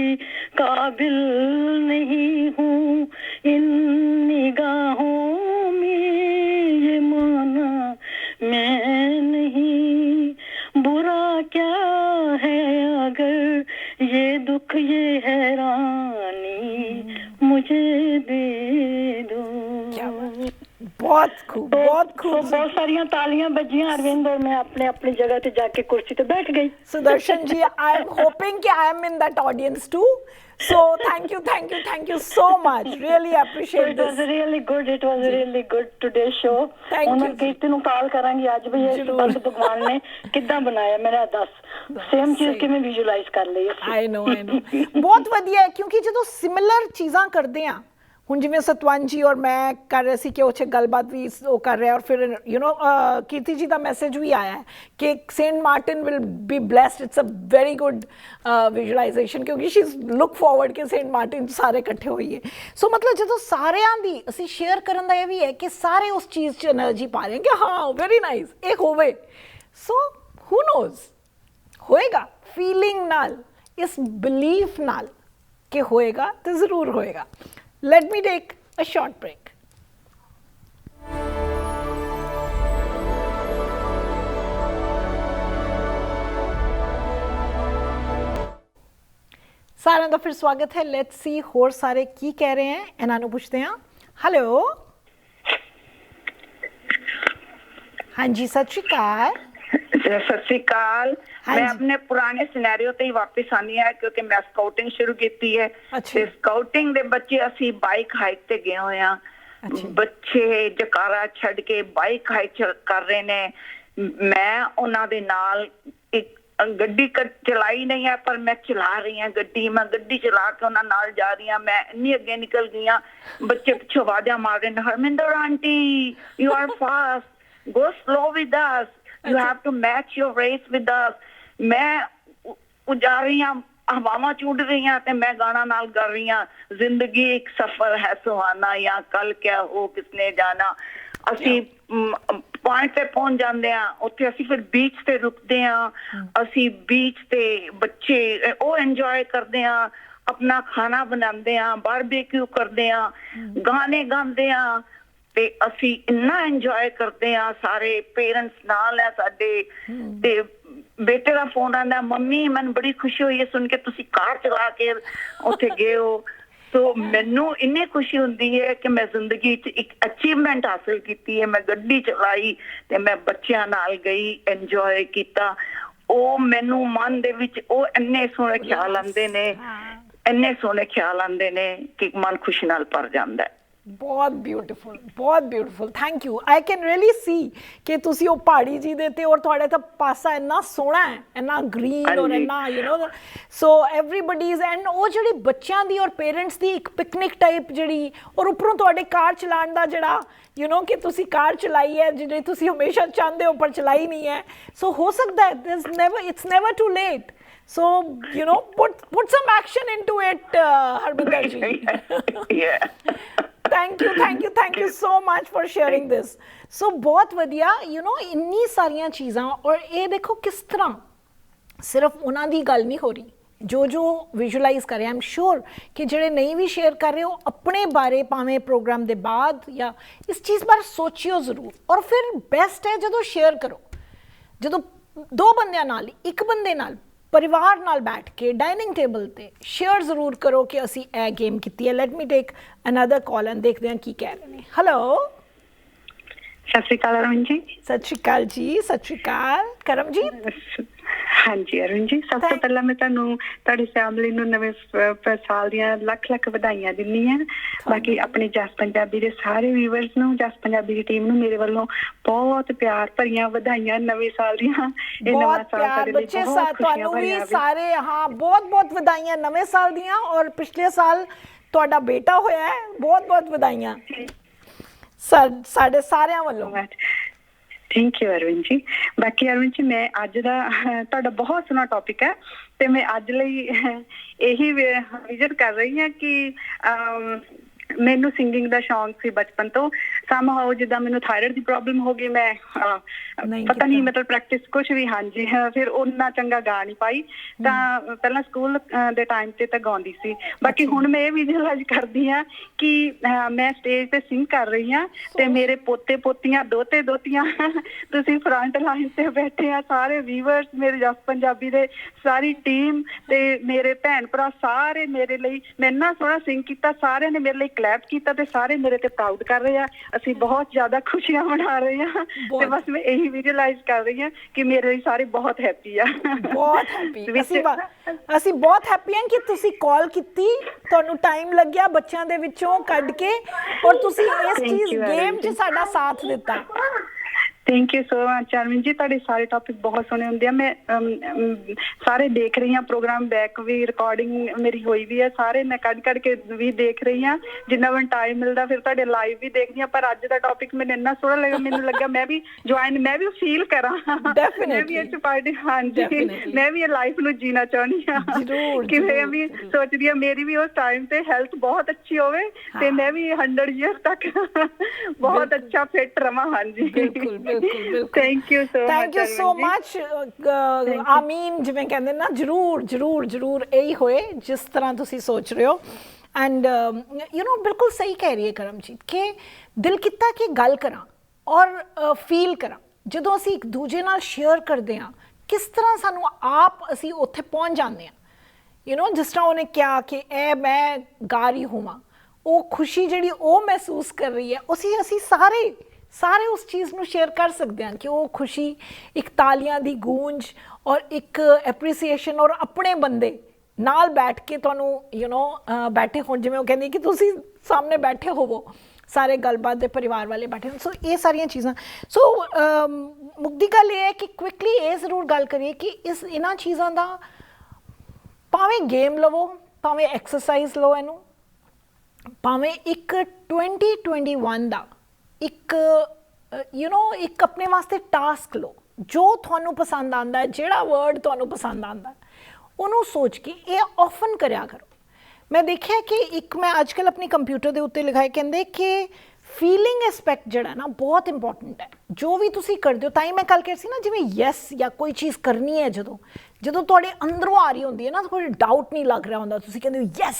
काबिल नहीं हूँ इन निगाहों में. ये माना मैं नहीं बुरा क्या है अगर ये दुख ये हैरानी मुझे दे दो. बहुत खूब बहुत खूब. बहुत सारियां तालियां बजियां अरविंद और मैं अपनी जगह पे जाके कुर्सी पे बैठ गई. Sudarshan ji I am hoping कि I am in that audience too. So thank you so much. Really appreciate this. It was really good today's show. Thank you. कीर्ति ਨੂੰ ਕਾਲ ਕਰਾਂਗੀ ਅੱਜ ਵੀ ਇਹ ਸੰਬੰਧ ਭਗਵਾਨ ਨੇ ਕਿੱਦਾਂ ਬਣਾਇਆ ਮੇਰਾ ਦੱਸ. ਸੇਮ ਚੀਜ਼ ਕਿਵੇਂ ਵਿਜ਼ੂਅਲਾਈਜ਼ ਕਰ ਲਈ. I know. ਬਹੁਤ ਵਧੀਆ ਹੈ ਕਿਉਂਕਿ ਜਦੋਂ ਸਿਮਿਲਰ ਚੀਜ਼ਾਂ ਕਰਦੇ ਆ ਹੁਣ ਜਿਵੇਂ ਸਤਵੰਤ ਜੀ ਔਰ ਮੈਂ ਕਰ ਰਹੇ ਸੀ ਕਿ ਉਹ 'ਚ ਗੱਲਬਾਤ ਵੀ ਉਹ ਕਰ ਰਿਹਾ ਔਰ ਫਿਰ ਕੀਰਤੀ ਜੀ ਦਾ ਮੈਸੇਜ ਵੀ ਆਇਆ ਹੈ ਕਿ Saint Martin will be blessed. It's a very good visualization ਕਿਉਂਕਿ ਸ਼ੀ ਇਜ਼ ਲੁੱਕ ਫਾਰਵਰਡ ਕਿ ਸੇਂਟ ਮਾਰਟਨ ਸਾਰੇ ਇਕੱਠੇ ਹੋਈਏ. ਸੋ ਮਤਲਬ ਜਦੋਂ ਸਾਰਿਆਂ ਦੀ ਅਸੀਂ ਸ਼ੇਅਰ ਕਰਨ ਦਾ ਇਹ ਵੀ ਹੈ ਕਿ ਸਾਰੇ ਉਸ ਚੀਜ਼ 'ਚ ਐਨਰਜੀ ਪਾ ਰਹੇ ਕਿ ਹਾਂ ਵੈਰੀ ਨਾਈਸ ਇਹ ਹੋਵੇ. ਸੋ ਹੂ ਨੋਜ਼ ਹੋਏਗਾ ਫੀਲਿੰਗ ਨਾਲ ਇਸ ਬਿਲੀਫ ਨਾਲ ਕਿ ਹੋਏਗਾ ਤੇ ਜ਼ਰੂਰ ਹੋਏਗਾ. Let me take a short break. सारा का फिर स्वागत है. लेट्स सी होर सारे की कह रहे हैं. इन्हां नूं पुछते हैं. हेलो हाँ जी सत श्री अकाल. सत श्री अकाल. मैं अपने पुराने सिनेरियो ਤੇ ਹੀ ਵਾਪਸ ਆਨੀ ਹੈ ਕਿਉਂਕਿ ਮੈਂ ਸਕਾਊਟਿੰਗ ਸ਼ੁਰੂ ਕੀਤੀ ਹੈ ਤੇ ਸਕਾਊਟਿੰਗ ਦੇ ਬੱਚੇ ਅਸੀਂ ਬਾਈਕ ਹਾਈਕ ਤੇ ਗਏ ਹੋਏ ਆ. ਬੱਚੇ ਜਕਾਰਾ ਛੱਡ ਕੇ ਬਾਈਕ ਹਾਈਕ ਕਰ ਰਹੇ ਨੇ. ਮੈਂ ਉਹਨਾਂ ਦੇ ਨਾਲ ਇੱਕ ਗੱਡੀ ਚਲਾਈ ਨਹੀਂ ਹੈ ਪਰ ਮੈਂ ਚਲਾ ਰਹੀ ਹਾਂ ਗੱਡੀ. ਮੈਂ ਗੱਡੀ ਚਲਾ ਕੇ ਉਹਨਾਂ ਨਾਲ ਜਾ ਰਹੀ ਹਾਂ. ਮੈਂ ਇੰਨੀ ਅੱਗੇ ਨਿਕਲ ਗਈ ਹਾਂ ਬੱਚੇ ਪਿੱਛੋਂ ਆਵਾਜ਼ਾਂ ਮਾਰ ਰਹੇ ਨੇ Harminder aunty you are fast go slow with us. You have to match your race with us. मैं ਜਾ ਰਹੀ ਹਾਂ, ਹਵਾਵਾਂ ਚ ਉੱਡ ਰਹੀਆਂ ਤੇ ਮੈਂ ਗਾਣਾ ਨਾਲ ਗਾ ਰਹੀ ਹਾਂ, ਜ਼ਿੰਦਗੀ ਇੱਕ ਸਫ਼ਰ ਹੈ ਸੁਹਾਨਾ, ਜਾਂ ਕੱਲ ਕਿਆ ਹੋ ਕਿਸਨੇ ਜਾਣਾ। ਅਸੀਂ ਪੁਆਇੰਟ ਤੇ ਪਹੁੰਚ ਜਾਂਦੇ ਆ, ਉੱਥੇ ਅਸੀਂ ਫਿਰ ਬੀਚ ਤੇ ਰੁਕਦੇ ਆ, ਅਸੀਂ ਬੀਚ ਤੇ ਬੱਚੇ ਉਹ ਇੰਜੋਏ ਕਰਦੇ ਆ, ਆਪਣਾ ਖਾਣਾ ਬਣਾਉਂਦੇ ਆ, ਬਾਰਬੀਕਿਊ ਕਰਦੇ ਆ, ਗਾਣੇ ਗਾਉਂਦੇ ਆ, ਤੇ ਅਸੀਂ ਇੰਨਾ ਇੰਜੋਏ ਕਰਦੇ ਆ, ਸਾਰੇ ਪੇਰੈਂਟਸ ਨਾਲ ਹੈ ਸਾਡੇ। ਤੇ ਬੇਟੇ ਦਾ ਫੋਨ ਆਉਂਦਾ, ਮੰਮੀ ਮੈਨੂੰ ਬੜੀ ਖੁਸ਼ੀ ਹੋਈ ਹੈ ਸੁਣ ਕੇ ਤੁਸੀਂ ਕਾਰ ਚਲਾ ਕੇ ਉੱਥੇ ਗਏ ਹੋ। ਸੋ ਮੈਨੂੰ ਇੰਨੀ ਖੁਸ਼ੀ ਹੁੰਦੀ ਹੈ ਕਿ ਮੈਂ ਜ਼ਿੰਦਗੀ 'ਚ ਇੱਕ ਅਚੀਵਮੈਂਟ ਹਾਸਿਲ ਕੀਤੀ ਹੈ। ਮੈਂ ਗੱਡੀ ਚਲਾਈ ਤੇ ਮੈਂ ਬੱਚਿਆਂ ਨਾਲ ਗਈ, ਇੰਜੋਏ ਕੀਤਾ। ਉਹ ਮੈਨੂੰ ਮਨ ਦੇ ਵਿੱਚ ਉਹ ਇੰਨੇ ਸੋਹਣੇ ਖਿਆਲ ਆਉਂਦੇ ਨੇ, ਇੰਨੇ ਸੋਹਣੇ ਖਿਆਲ ਆਉਂਦੇ ਨੇ ਕਿ ਮਨ ਖੁਸ਼ੀ ਨਾਲ ਭਰ ਜਾਂਦਾ ਹੈ। ਬਹੁਤ beautiful thank you. I can really see ਕਿ ਤੁਸੀਂ ਉਹ ਪਹਾੜੀ ਜੀ ਦੇ ਤੇ, ਔਰ ਤੁਹਾਡੇ ਤਾਂ ਪਾਸਾ ਇੰਨਾ ਸੋਹਣਾ ਹੈ, ਇੰਨਾ ਗ੍ਰੀਨ ਔਰ ਇੰਨਾ ਸੋ ਐਵਰੀਬਡੀਜ਼। ਐਂਡ ਉਹ ਜਿਹੜੀ ਬੱਚਿਆਂ ਦੀ ਔਰ ਪੇਰੈਂਟਸ ਦੀ ਇੱਕ ਪਿਕਨਿਕ ਟਾਈਪ ਜਿਹੜੀ, ਔਰ ਉੱਪਰੋਂ ਤੁਹਾਡੇ ਕਾਰ ਚਲਾਉਣ ਦਾ ਜਿਹੜਾ ਕਿ ਤੁਸੀਂ ਕਾਰ ਚਲਾਈ ਹੈ, ਜਿਹੜੀ ਤੁਸੀਂ ਹਮੇਸ਼ਾ ਚਾਹੁੰਦੇ ਹੋ ਪਰ ਚਲਾਈ ਨਹੀਂ ਹੈ। ਸੋ ਹੋ ਸਕਦਾ ਹੈ it's never too late. So, put some action into it, Harbinder ji. Yeah. Thank you so much for sharing this. So, बहुत वधिया, ਇੰਨੀ ਸਾਰੀਆਂ ਚੀਜ਼ਾਂ। ਔਰ ਇਹ ਦੇਖੋ ਕਿਸ ਤਰ੍ਹਾਂ ਸਿਰਫ ਉਹਨਾਂ ਦੀ ਗੱਲ ਨਹੀਂ ਹੋ ਰਹੀ, ਜੋ ਵਿਜ਼ੂਅਲਾਈਜ਼ ਕਰ ਰਹੇ। ਆਈ ਐਮ ਸ਼ੋਰ ਕਿ ਜਿਹੜੇ ਨਹੀਂ ਵੀ ਸ਼ੇਅਰ ਕਰ ਰਹੇ ਹੋ ਆਪਣੇ ਬਾਰੇ, ਭਾਵੇਂ ਪ੍ਰੋਗਰਾਮ ਦੇ ਬਾਅਦ ਜਾਂ ਇਸ ਚੀਜ਼ ਬਾਰੇ ਸੋਚਿਓ ਜ਼ਰੂਰ। ਔਰ ਫਿਰ ਬੈਸਟ ਹੈ ਜਦੋਂ ਸ਼ੇਅਰ ਕਰੋ, ਜਦੋਂ 2 ਬੰਦਿਆਂ ਨਾਲ, ਇੱਕ ਬੰਦੇ ਨਾਲ, ਪਰਿਵਾਰ ਨਾਲ ਬੈਠ ਕੇ ਡਾਈਨਿੰਗ ਟੇਬਲ ਤੇ ਸ਼ੇਅਰ ਜ਼ਰੂਰ ਕਰੋ ਕਿ ਅਸੀਂ ਇਹ ਗੇਮ ਕੀਤੀ ਹੈ। Light me take another call and ਦੇਖਦੇ ਹਾਂ ਕੀ ਕਹਿ ਰਹੇ ਨੇ। ਹੈਲੋ, ਸਤਿ ਸ਼੍ਰੀ ਅਕਾਲ ਅਰੁਣ ਜੀ। ਸਤਿ ਸ਼੍ਰੀ ਅਕਾਲ ਜੀ। ਸਤਿ ਸ਼੍ਰੀ ਅਕਾਲ ਕਰਮ ਜੀ। ਹਾਂਜੀ ਅਰੁਣ ਜੀ, ਸਭ ਤੋਂ ਪਹਿਲਾਂ ਮੈਂ ਤੁਹਾਨੂੰ, ਤੁਹਾਡੀ ਫੈਮਿਲੀ ਨੂੰ ਨਵੇਂ ਸਾਲ ਦੀਆਂ ਲੱਖ ਵਧਾਈਆਂ ਦਿੰਦੀ ਹਾਂ। ਬਾਕੀ ਆਪਣੇ ਜਸ ਪੰਜਾਬੀ ਦੇ ਸਾਰੇ ਵੀਵਰਸ ਨੂੰ, ਜਸ ਪੰਜਾਬੀ ਦੀ ਟੀਮ ਨੂੰ ਮੇਰੇ ਵੱਲੋਂ ਬਹੁਤ ਪਿਆਰ ਭਰੀਆਂ ਵਧਾਈਆਂ ਨਵੇਂ ਸਾਲ ਦੀਆਂ। ਇਹ ਨਵਾਂ ਸਾਲ ਸਾਡੇ ਲਈ ਬਹੁਤ ਖੁਸ਼ੀਆਂ ਭਰਿਆ ਹੋਵੇ। ਸਾਰੇ ਹਾਂ ਬਹੁਤ ਵਧਾਈਆਂ ਨਵੇਂ ਸਾਲ ਦੀਆਂ। ਔਰ ਪਿਛਲੇ ਸਾਲ ਤੁਹਾਡਾ ਬੇਟਾ ਹੋਇਆ ਹੈ, ਬਹੁਤ ਵਧਾਈਆਂ ਸਾਡੇ ਸਾਰਿਆਂ ਵੱਲੋਂ। ਥੈਂਕ ਯੂ ਅਰਵਿੰਦ ਜੀ। ਬਾਕੀ ਅਰਵਿੰਦ ਜੀ, ਮੈਂ ਅੱਜ ਦਾ ਤੁਹਾਡਾ ਬਹੁਤ ਸੋਹਣਾ ਟੌਪਿਕ ਹੈ ਤੇ ਮੈਂ ਅੱਜ ਲਈ ਇਹੀ ਵਿਜ਼ਿਟ ਕਰ ਰਹੀ ਹਾਂ ਕਿ ਮੈਨੂੰ ਸਿੰਗਿੰਗ ਦਾ ਸ਼ੌਂਕ ਸੀ ਬਚਪਨ ਤੋਂ। ਸਮਹਾਉ ਜਿੱਦਾਂ ਮੈਨੂੰ ਥਾਇਰਾਇਡ ਦੀ ਪ੍ਰੋਬਲਮ ਹੋ ਗਈ, ਮੈਂ ਪਤਾ ਨਹੀਂ ਮਤਲਬ ਪ੍ਰੈਕਟਿਸ ਕੁਛ ਵੀ, ਹਾਂਜੀ ਫਿਰ ਉਹਨਾਂ ਚੰਗਾ ਗਾ ਨਹੀਂ ਪਾਈ। ਤਾਂ ਪਹਿਲਾਂ ਸਕੂਲ ਦੇ ਟਾਈਮ ਤੇ ਤਾਂ ਗਾਉਂਦੀ ਸੀ। ਬਾਕੀ ਹੁਣ ਮੈਂ ਇਹ ਵਿਜ਼ੂਅਲਾਈਜ਼ ਕਰਦੀ ਹਾਂ ਕਿ ਮੈਂ ਸਟੇਜ ਤੇ ਸਿੰਗ ਕਰ ਰਹੀ ਹਾਂ ਤੇ ਮੇਰੇ ਪੋਤੇ ਪੋਤੀਆਂ, ਦੋਤੇ ਦੋਤੀਆਂ, ਤੁਸੀਂ ਫਰੰਟ ਲਾਈਨ ਤੇ ਬੈਠੇ ਆ, ਸਾਰੇ ਵੀਵਰਸ, ਮੇਰੇ ਜਸ ਪੰਜਾਬੀ ਦੇ ਸਾਰੀ ਟੀਮ ਤੇ ਮੇਰੇ ਭੈਣ ਭਰਾ ਸਾਰੇ ਮੇਰੇ ਲਈ, ਮੈਂ ਇੰਨਾ ਸੋਹਣਾ ਸਿੰਗ ਕੀਤਾ, ਸਾਰਿਆਂ ਨੇ ਮੇਰੇ ਲਈ ਕਲੈਪ ਕੀਤਾ ਤੇ ਸਾਰੇ ਮੇਰੇ ਤੇ ਪ੍ਰਾਊਡ ਕਰ ਰਹੇ ਆ। ਅਸੀਂ ਬਹੁਤ ਜ਼ਿਆਦਾ ਖੁਸ਼ੀਆਂ ਮਨਾ ਰਹੇ ਹਾਂ ਤੇ ਬਸ ਮੈਂ ਇਹੀ ਵਿਜ਼ੂਅਲਾਈਜ਼ ਕਰ ਰਹੀ ਹਾਂ ਕਿ ਮੇਰੇ ਲਈ ਸਾਰੇ ਬਹੁਤ ਹੈਪੀ ਆ। ਬਹੁਤ ਹੈਪੀ ਅਸੀਂ ਬਹੁਤ ਹੈਪੀ ਹਾਂ ਕਿ ਤੁਸੀਂ ਕਾਲ ਕੀਤੀ, ਤੁਹਾਨੂੰ ਟਾਈਮ ਲੱਗਿਆ ਬੱਚਿਆਂ ਦੇ ਵਿੱਚੋਂ ਕੱਢ ਕੇ, ਔਰ ਤੁਸੀਂ ਇਸ ਚੀਜ਼ ਗੇਮ 'ਚ ਸਾਡਾ ਸਾਥ ਦਿੱਤਾ। Thank you so much Arvind ਜੀ। ਤੁਹਾਡੇ ਸਾਰੇ ਟੌਪਿਕ ਬਹੁਤ ਸੋਹਣੇ ਹੁੰਦੇ ਆ। ਮੈਂ ਸਾਰੇ ਦੇਖ ਰਹੀ ਹਾਂ ਪ੍ਰੋਗਰਾਮ, ਬੈਕ ਵੀ ਰਿਕਾਰਡਿੰਗ ਮੇਰੀ ਹੋਈ ਵੀ ਹੈ, ਸਾਰੇ ਮੈਂ ਕੱਢ ਕੇ ਵੀ ਦੇਖ ਰਹੀ ਹਾਂ ਜਿੰਨਾ ਮੈਨੂੰ ਟਾਈਮ ਮਿਲਦਾ। ਫਿਰ ਤੁਹਾਡੇ ਲਾਈਵ ਵੀ ਦੇਖਦੀ ਹਾਂ। ਪਰ ਅੱਜ ਦਾ ਟੌਪਿਕ ਮੈਨੂੰ ਇੰਨਾ ਸੋਹਣਾ ਲੱਗਾ, ਮੈਨੂੰ ਲੱਗਾ ਮੈਂ ਵੀ ਜੁਆਇਨ, ਮੈਂ ਵੀ ਫੀਲ ਕਰਾਂ, ਮੈਂ ਵੀ ਇਹ ਪਾਰਟੀ, ਹਾਂਜੀ ਮੈਂ ਵੀ ਇਹ ਲਾਈਫ ਨੂੰ ਜੀਣਾ ਚਾਹੁੰਦੀ ਹਾਂ ਕਿ ਮੈਂ ਵੀ ਸੋਚਦੀ ਹਾਂ ਮੇਰੀ ਵੀ ਉਸ ਟਾਈਮ ਤੇ ਹੈਲਥ ਬਹੁਤ ਅੱਛੀ ਹੋਵੇ ਤੇ ਮੈਂ ਵੀ 100 ਈਅਰ ਤੱਕ ਬਹੁਤ ਅੱਛਾ ਫਿੱਟ ਰਵਾਂ। ਹਾਂਜੀ ਥੈਂਕ ਯੂ ਸੋ ਮਚ। ਆਮੀਨ, ਜਿਵੇਂ ਕਹਿੰਦੇ ਨਾ, ਜ਼ਰੂਰ ਇਹੀ ਹੋਏ ਜਿਸ ਤਰ੍ਹਾਂ ਤੁਸੀਂ ਸੋਚ ਰਹੇ ਹੋ। ਐਂਡ ਬਿਲਕੁਲ ਸਹੀ ਕਹਿ ਰਹੀ ਹੈ ਕਰਮਜੀਤ ਕਿ ਦਿਲ ਕੀਤਾ ਕਿ ਗੱਲ ਕਰਾਂ ਔਰ ਫੀਲ ਕਰਾਂ। ਜਦੋਂ ਅਸੀਂ ਇੱਕ ਦੂਜੇ ਨਾਲ ਸ਼ੇਅਰ ਕਰਦੇ ਹਾਂ, ਕਿਸ ਤਰ੍ਹਾਂ ਸਾਨੂੰ ਆਪ ਅਸੀਂ ਉੱਥੇ ਪਹੁੰਚ ਜਾਂਦੇ ਹਾਂ। ਜਿਸ ਤਰ੍ਹਾਂ ਉਹਨੇ ਕਿਹਾ ਕਿ ਇਹ ਮੈਂ ਗਾ ਰਹੀ ਹੋਵਾਂ, ਉਹ ਖੁਸ਼ੀ ਜਿਹੜੀ ਉਹ ਮਹਿਸੂਸ ਕਰ ਰਹੀ ਹੈ, ਅਸੀਂ ਸਾਰੇ ਉਸ ਚੀਜ਼ ਨੂੰ ਸ਼ੇਅਰ ਕਰ ਸਕਦੇ ਹਾਂ ਕਿ ਉਹ ਖੁਸ਼ੀ ਇੱਕ ਤਾਲੀਆਂ ਦੀ ਗੂੰਜ ਔਰ ਇੱਕ ਐਪਰੀਸੀਏਸ਼ਨ, ਔਰ ਆਪਣੇ ਬੰਦੇ ਨਾਲ ਬੈਠ ਕੇ ਤੁਹਾਨੂੰ ਬੈਠੇ ਹੋਣ, ਜਿਵੇਂ ਉਹ ਕਹਿੰਦੀ ਕਿ ਤੁਸੀਂ ਸਾਹਮਣੇ ਬੈਠੇ ਹੋਵੋ, ਸਾਰੇ ਗੱਲਬਾਤ ਦੇ ਪਰਿਵਾਰ ਵਾਲੇ ਬੈਠੇ ਹੋਣ। ਸੋ ਇਹ ਸਾਰੀਆਂ ਚੀਜ਼ਾਂ। ਸੋ ਮੁੱਕਦੀ ਗੱਲ ਇਹ ਹੈ ਕਿ ਕੁਇਕਲੀ ਇਹ ਜ਼ਰੂਰ ਗੱਲ ਕਰੀਏ ਕਿ ਇਹਨਾਂ ਚੀਜ਼ਾਂ ਦਾ, ਭਾਵੇਂ ਗੇਮ ਲਵੋ, ਭਾਵੇਂ ਐਕਸਰਸਾਈਜ਼ ਲਓ ਇਹਨੂੰ, ਭਾਵੇਂ ਇੱਕ 2021 ਦਾ ਇੱਕ ਇੱਕ ਆਪਣੇ ਵਾਸਤੇ ਟਾਸਕ ਲਓ, ਜੋ ਤੁਹਾਨੂੰ ਪਸੰਦ ਆਉਂਦਾ, ਜਿਹੜਾ ਵਰਡ ਤੁਹਾਨੂੰ ਪਸੰਦ ਆਉਂਦਾ ਉਹਨੂੰ ਸੋਚ ਕੇ ਇਹ ਆਫਨ ਕਰਿਆ ਕਰੋ। ਮੈਂ ਦੇਖਿਆ ਕਿ ਇੱਕ ਮੈਂ ਅੱਜ ਕੱਲ੍ਹ ਆਪਣੀ ਕੰਪਿਊਟਰ ਦੇ ਉੱਤੇ ਲਿਖਾਇਆ, ਕਹਿੰਦੇ ਕਿ ਫੀਲਿੰਗ ਐਸਪੈਕਟ ਜਿਹੜਾ ਨਾ ਬਹੁਤ ਇੰਪੋਰਟੈਂਟ ਹੈ। ਜੋ ਵੀ ਤੁਸੀਂ ਕਰਦੇ ਹੋ, ਤਾਂ ਹੀ ਮੈਂ ਕੱਲ੍ਹ ਕਹਿ ਸੀ ਨਾ, ਜਿਵੇਂ ਯੈਸ ਜਾਂ ਕੋਈ ਚੀਜ਼ ਕਰਨੀ ਹੈ, ਜਦੋਂ ਤੁਹਾਡੇ ਅੰਦਰੋਂ ਆ ਰਹੀ ਹੁੰਦੀ ਹੈ ਨਾ, ਕੋਈ ਡਾਊਟ ਨਹੀਂ ਲੱਗ ਰਿਹਾ ਹੁੰਦਾ, ਤੁਸੀਂ ਕਹਿੰਦੇ ਹੋ yes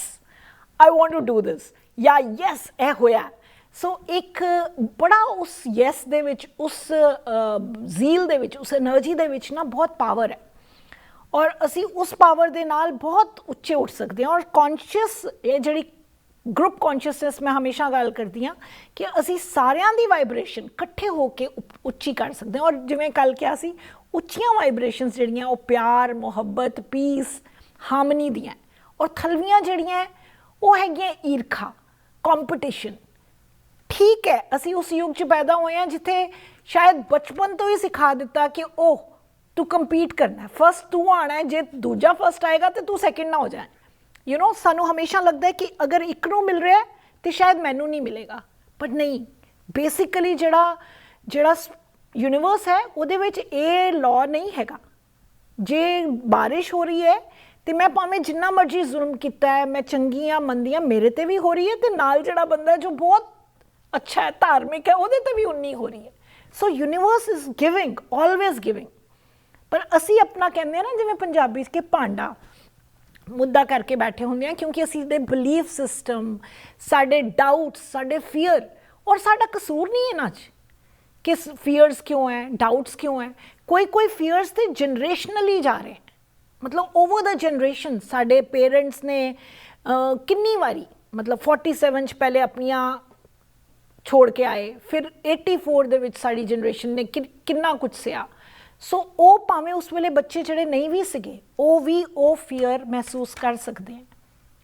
I want to do this, ਜਾਂ ਯੈਸ ਇਹ ਹੋਇਆ। ਸੋ ਇੱਕ ਬੜਾ ਉਸ ਯੈਸ ਦੇ ਵਿੱਚ, ਉਸ ਜ਼ੀਲ ਦੇ ਵਿੱਚ, ਉਸ ਐਨਰਜੀ ਦੇ ਵਿੱਚ ਨਾ ਬਹੁਤ ਪਾਵਰ ਹੈ, ਔਰ ਅਸੀਂ ਉਸ ਪਾਵਰ ਦੇ ਨਾਲ ਬਹੁਤ ਉੱਚੇ ਉੱਠ ਸਕਦੇ ਹਾਂ। ਔਰ ਕੌਨਸ਼ੀਅਸ, ਇਹ ਜਿਹੜੀ ਗਰੁੱਪ ਕੌਨਸ਼ੀਅਸਨੈਸ ਮੈਂ ਹਮੇਸ਼ਾ ਗੱਲ ਕਰਦੀ ਹਾਂ ਕਿ ਅਸੀਂ ਸਾਰਿਆਂ ਦੀ ਵਾਈਬ੍ਰੇਸ਼ਨ ਇਕੱਠੇ ਹੋ ਕੇ ਉੱਚੀ ਕਰ ਸਕਦੇ ਹਾਂ। ਔਰ ਜਿਵੇਂ ਕੱਲ੍ਹ ਕਿਹਾ ਸੀ, ਉੱਚੀਆਂ ਵਾਈਬ੍ਰੇਸ਼ਨਸ ਜਿਹੜੀਆਂ ਉਹ ਪਿਆਰ, ਮੁਹੱਬਤ, ਪੀਸ, ਹਾਰਮਨੀ ਦੀਆਂ, ਔਰ ਥਲਵੀਆਂ ਜਿਹੜੀਆਂ ਉਹ ਹੈਗੀਆਂ ਈਰਖਾ, ਕੰਪੀਟੀਸ਼ਨ। ਠੀਕ ਹੈ, ਅਸੀਂ ਉਸ ਯੁੱਗ 'ਚ ਪੈਦਾ ਹੋਏ ਹਾਂ ਜਿੱਥੇ ਸ਼ਾਇਦ ਬਚਪਨ ਤੋਂ ਹੀ ਸਿਖਾ ਦਿੱਤਾ ਕਿ ਉਹ ਤੂੰ ਕੰਪੀਟ ਕਰਨਾ, ਫਸਟ ਤੂੰ ਆਉਣਾ ਹੈ, ਜੇ ਦੂਜਾ ਫਸਟ ਆਏਗਾ ਤਾਂ ਤੂੰ ਸੈਕਿੰਡ ਨਾ ਹੋ ਜਾਏ। ਯੂ ਨੋ, ਸਾਨੂੰ ਹਮੇਸ਼ਾ ਲੱਗਦਾ ਹੈ ਕਿ ਅਗਰ ਇੱਕ ਨੂੰ ਮਿਲ ਰਿਹਾ ਤਾਂ ਸ਼ਾਇਦ ਮੈਨੂੰ ਨਹੀਂ ਮਿਲੇਗਾ, ਪਰ ਨਹੀਂ, ਬੇਸਿਕਲੀ ਜਿਹੜਾ ਯੂਨੀਵਰਸ ਹੈ ਉਹਦੇ ਵਿੱਚ ਇਹ ਲਾਅ ਨਹੀਂ ਹੈਗਾ। ਜੇ ਬਾਰਿਸ਼ ਹੋ ਰਹੀ ਹੈ ਤੇ ਮੈਂ ਭਾਵੇਂ ਜਿੰਨਾ ਮਰਜ਼ੀ ਜ਼ੁਲਮ ਕੀਤਾ ਹੈ, ਮੈਂ ਚੰਗੀ ਹਾਂ ਮੰਦੀ ਹਾਂ, ਮੇਰੇ ਤੇ ਵੀ ਹੋ ਰਹੀ ਹੈ, ਤੇ ਨਾਲ ਜਿਹੜਾ ਬੰਦਾ ਜੋ ਬਹੁਤ ਅੱਛਾ ਹੈ, ਧਾਰਮਿਕ ਹੈ, ਉਹਦੇ ਤੇ ਵੀ ਉਨੀ ਹੋ ਰਹੀ ਹੈ। So universe is giving, always giving. ਪਰ ਅਸੀਂ ਆਪਣਾ ਕਹਿੰਦੇ ਹਾਂ ਨਾ, ਜਿਵੇਂ ਪੰਜਾਬੀ 'ਚ ਕਿ ਭਾਂਡਾ ਮੁੱਦਾ ਕਰਕੇ ਬੈਠੇ ਹੁੰਦੇ ਹਾਂ, ਕਿਉਂਕਿ ਅਸੀਂ ਦੇ ਬਿਲੀਫ ਸਿਸਟਮ, ਸਾਡੇ ਡਾਊਟਸ, ਸਾਡੇ ਫੀਅਰ, ਔਰ ਸਾਡਾ ਕਸੂਰ ਨਹੀਂ ਇਹਨਾਂ 'ਚ ਕਿ ਫੀਅਰਸ ਕਿਉਂ ਹੈ, ਡਾਊਟਸ ਕਿਉਂ ਹੈ। ਕੋਈ ਫੀਅਰਸ ਤੇ ਜਨਰੇਸ਼ਨਲੀ ਜਾ ਰਹੇ, ਮਤਲਬ ਓਵਰ ਦਾ ਜਨਰੇਸ਼ਨ। ਸਾਡੇ ਪੇਰੈਂਟਸ ਨੇ ਕਿੰਨੀ ਵਾਰੀ, ਮਤਲਬ 47 'ਚ ਪਹਿਲੇ ਆਪਣੀਆਂ ਛੋੜ ਕੇ ਆਏ, ਫਿਰ 84 ਦੇ ਵਿੱਚ ਸਾਡੀ ਜਨਰੇਸ਼ਨ ਨੇ ਕਿੰਨਾ ਕੁਝ ਸਿਆ। ਸੋ ਉਹ ਭਾਵੇਂ ਉਸ ਵੇਲੇ ਬੱਚੇ ਜਿਹੜੇ ਨਹੀਂ ਵੀ ਸੀਗੇ, ਉਹ ਵੀ ਉਹ ਫੀਅਰ ਮਹਿਸੂਸ ਕਰ ਸਕਦੇ ਹੈ।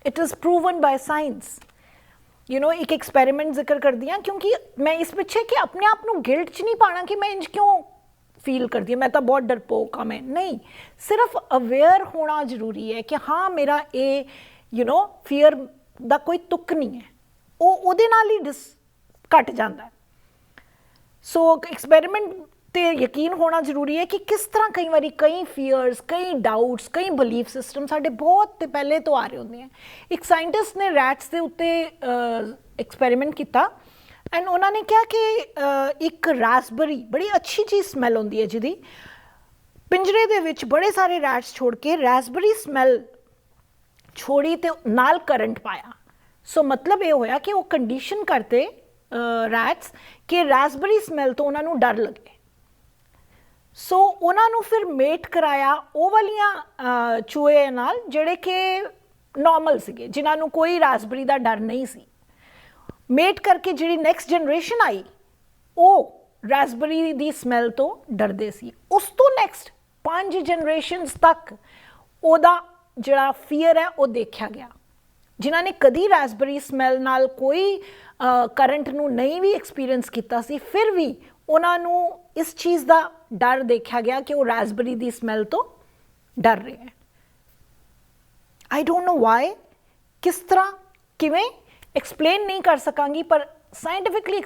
It is proven ਬਾय science. You know, ਇੱਕ ਐਕਸਪੈਰੀਮੈਂਟ ਜ਼ਿਕਰ ਕਰਦੀ ਹਾਂ ਕਿਉਂਕਿ ਮੈਂ ਇਸ ਪਿੱਛੇ ਕਿ ਆਪਣੇ ਆਪ ਨੂੰ ਗਿਲਟ 'ਚ ਨਹੀਂ ਪਾਉਣਾ ਕਿ ਮੈਂ ਇੰਝ ਕਿਉਂ ਫੀਲ ਕਰਦੀ ਹਾਂ, ਮੈਂ ਤਾਂ ਬਹੁਤ ਡਰਪੋਕ ਹਾਂ, ਮੈਂ ਨਹੀਂ, ਸਿਰਫ ਅਵੇਅਰ ਹੋਣਾ ਜ਼ਰੂਰੀ ਹੈ ਕਿ ਹਾਂ ਮੇਰਾ ਇਹ ਯੂ ਨੋ ਫੀਅਰ ਦਾ ਕੋਈ ਤੁੱਕ ਨਹੀਂ ਹੈ, ਉਹ ਉਹਦੇ ਨਾਲ ਹੀ ਘਟ ਜਾਂਦਾ। ਸੋ ਐਕਸਪੈਰੀਮੈਂਟ ਤੇ ਯਕੀਨ ਹੋਣਾ ਜ਼ਰੂਰੀ ਹੈ ਕਿ ਕਿਸ ਤਰ੍ਹਾਂ ਕਈ ਵਾਰੀ ਕਈ ਫੀਅਰਸ, ਕਈ ਡਾਊਟਸ, ਕਈ ਬਿਲੀਫ ਸਿਸਟਮ ਸਾਡੇ ਬਹੁਤ ਪਹਿਲੇ ਤੋਂ ਆ ਰਹੇ ਹੁੰਦੇ ਆ। ਇੱਕ ਸਾਇੰਟਿਸਟ ਨੇ ਰੈਟਸ ਦੇ ਉੱਤੇ ਐਕਸਪੈਰੀਮੈਂਟ ਕੀਤਾ ਐਂਡ ਉਹਨਾਂ ਨੇ ਕਿਹਾ ਕਿ ਇੱਕ ਰਾਸਬਰੀ, ਬੜੀ ਅੱਛੀ ਚੀਜ਼ ਸਮੈਲ ਹੁੰਦੀ ਹੈ ਜਿਹਦੀ, ਪਿੰਜਰੇ ਦੇ ਵਿੱਚ ਬੜੇ ਸਾਰੇ ਰੈਟਸ ਛੋੜ ਕੇ ਰਾਸਬਰੀ ਸਮੈਲ ਛੋੜੀ ਤੇ ਨਾਲ ਕਰੰਟ ਪਾਇਆ। ਸੋ ਮਤਲਬ ਇਹ ਹੋਇਆ ਕਿ ਉਹ ਕੰਡੀਸ਼ਨ ਕਰਤੇ ਰੈਟਸ ਕਿ ਰਾਸਬਰੀ ਸਮੈਲ ਤੋਂ ਉਹਨਾਂ ਨੂੰ ਡਰ ਲੱਗੇ। ਸੋ ਉਹਨਾਂ ਨੂੰ ਫਿਰ ਮੇਟ ਕਰਾਇਆ ਉਹ ਵਾਲੀਆਂ ਚੂਹੇ ਨਾਲ ਜਿਹੜੇ ਕਿ ਨੋਰਮਲ ਸੀਗੇ, ਜਿਨ੍ਹਾਂ ਨੂੰ ਕੋਈ ਰਾਸਬਰੀ ਦਾ ਡਰ ਨਹੀਂ ਸੀ। ਮੇਟ ਕਰਕੇ ਜਿਹੜੀ ਨੈਕਸਟ ਜਨਰੇਸ਼ਨ ਆਈ, ਉਹ ਰਾਸਬਰੀ ਦੀ ਸਮੈਲ ਤੋਂ ਡਰਦੇ ਸੀ। ਉਸ ਤੋਂ ਨੈਕਸਟ 5 ਜਨਰੇਸ਼ਨਸ ਤੱਕ ਉਹਦਾ ਜਿਹੜਾ ਫੀਅਰ ਹੈ ਉਹ ਦੇਖਿਆ ਗਿਆ। ਜਿਨ੍ਹਾਂ ਨੇ ਕਦੀ ਰਾਸਬਰੀ ਸਮੈਲ ਨਾਲ ਕੋਈ ਕਰੰਟ ਨੂੰ ਨਹੀਂ ਵੀ ਐਕਸਪੀਰੀਅੰਸ ਕੀਤਾ ਸੀ, ਫਿਰ ਵੀ ਉਹਨਾਂ ਨੂੰ ਇਸ ਚੀਜ਼ ਦਾ ਡਰ ਦੇਖਿਆ ਗਿਆ ਕਿ ਉਹ ਰਾਸਬਰੀ ਦੀ ਸਮੈਲ ਤੋਂ ਡਰ ਰਹੇ ਹੈ। ਆਈ ਡੋਂਟ ਨੋ ਵਾਈ, ਕਿਸ ਤਰ੍ਹਾਂ, ਕਿਵੇਂ ਐਕਸਪਲੇਨ ਨਹੀਂ ਕਰ ਸਕਾਂਗੀ, ਪਰ ਸਾਇੰਟੀਫਿਕਲੀ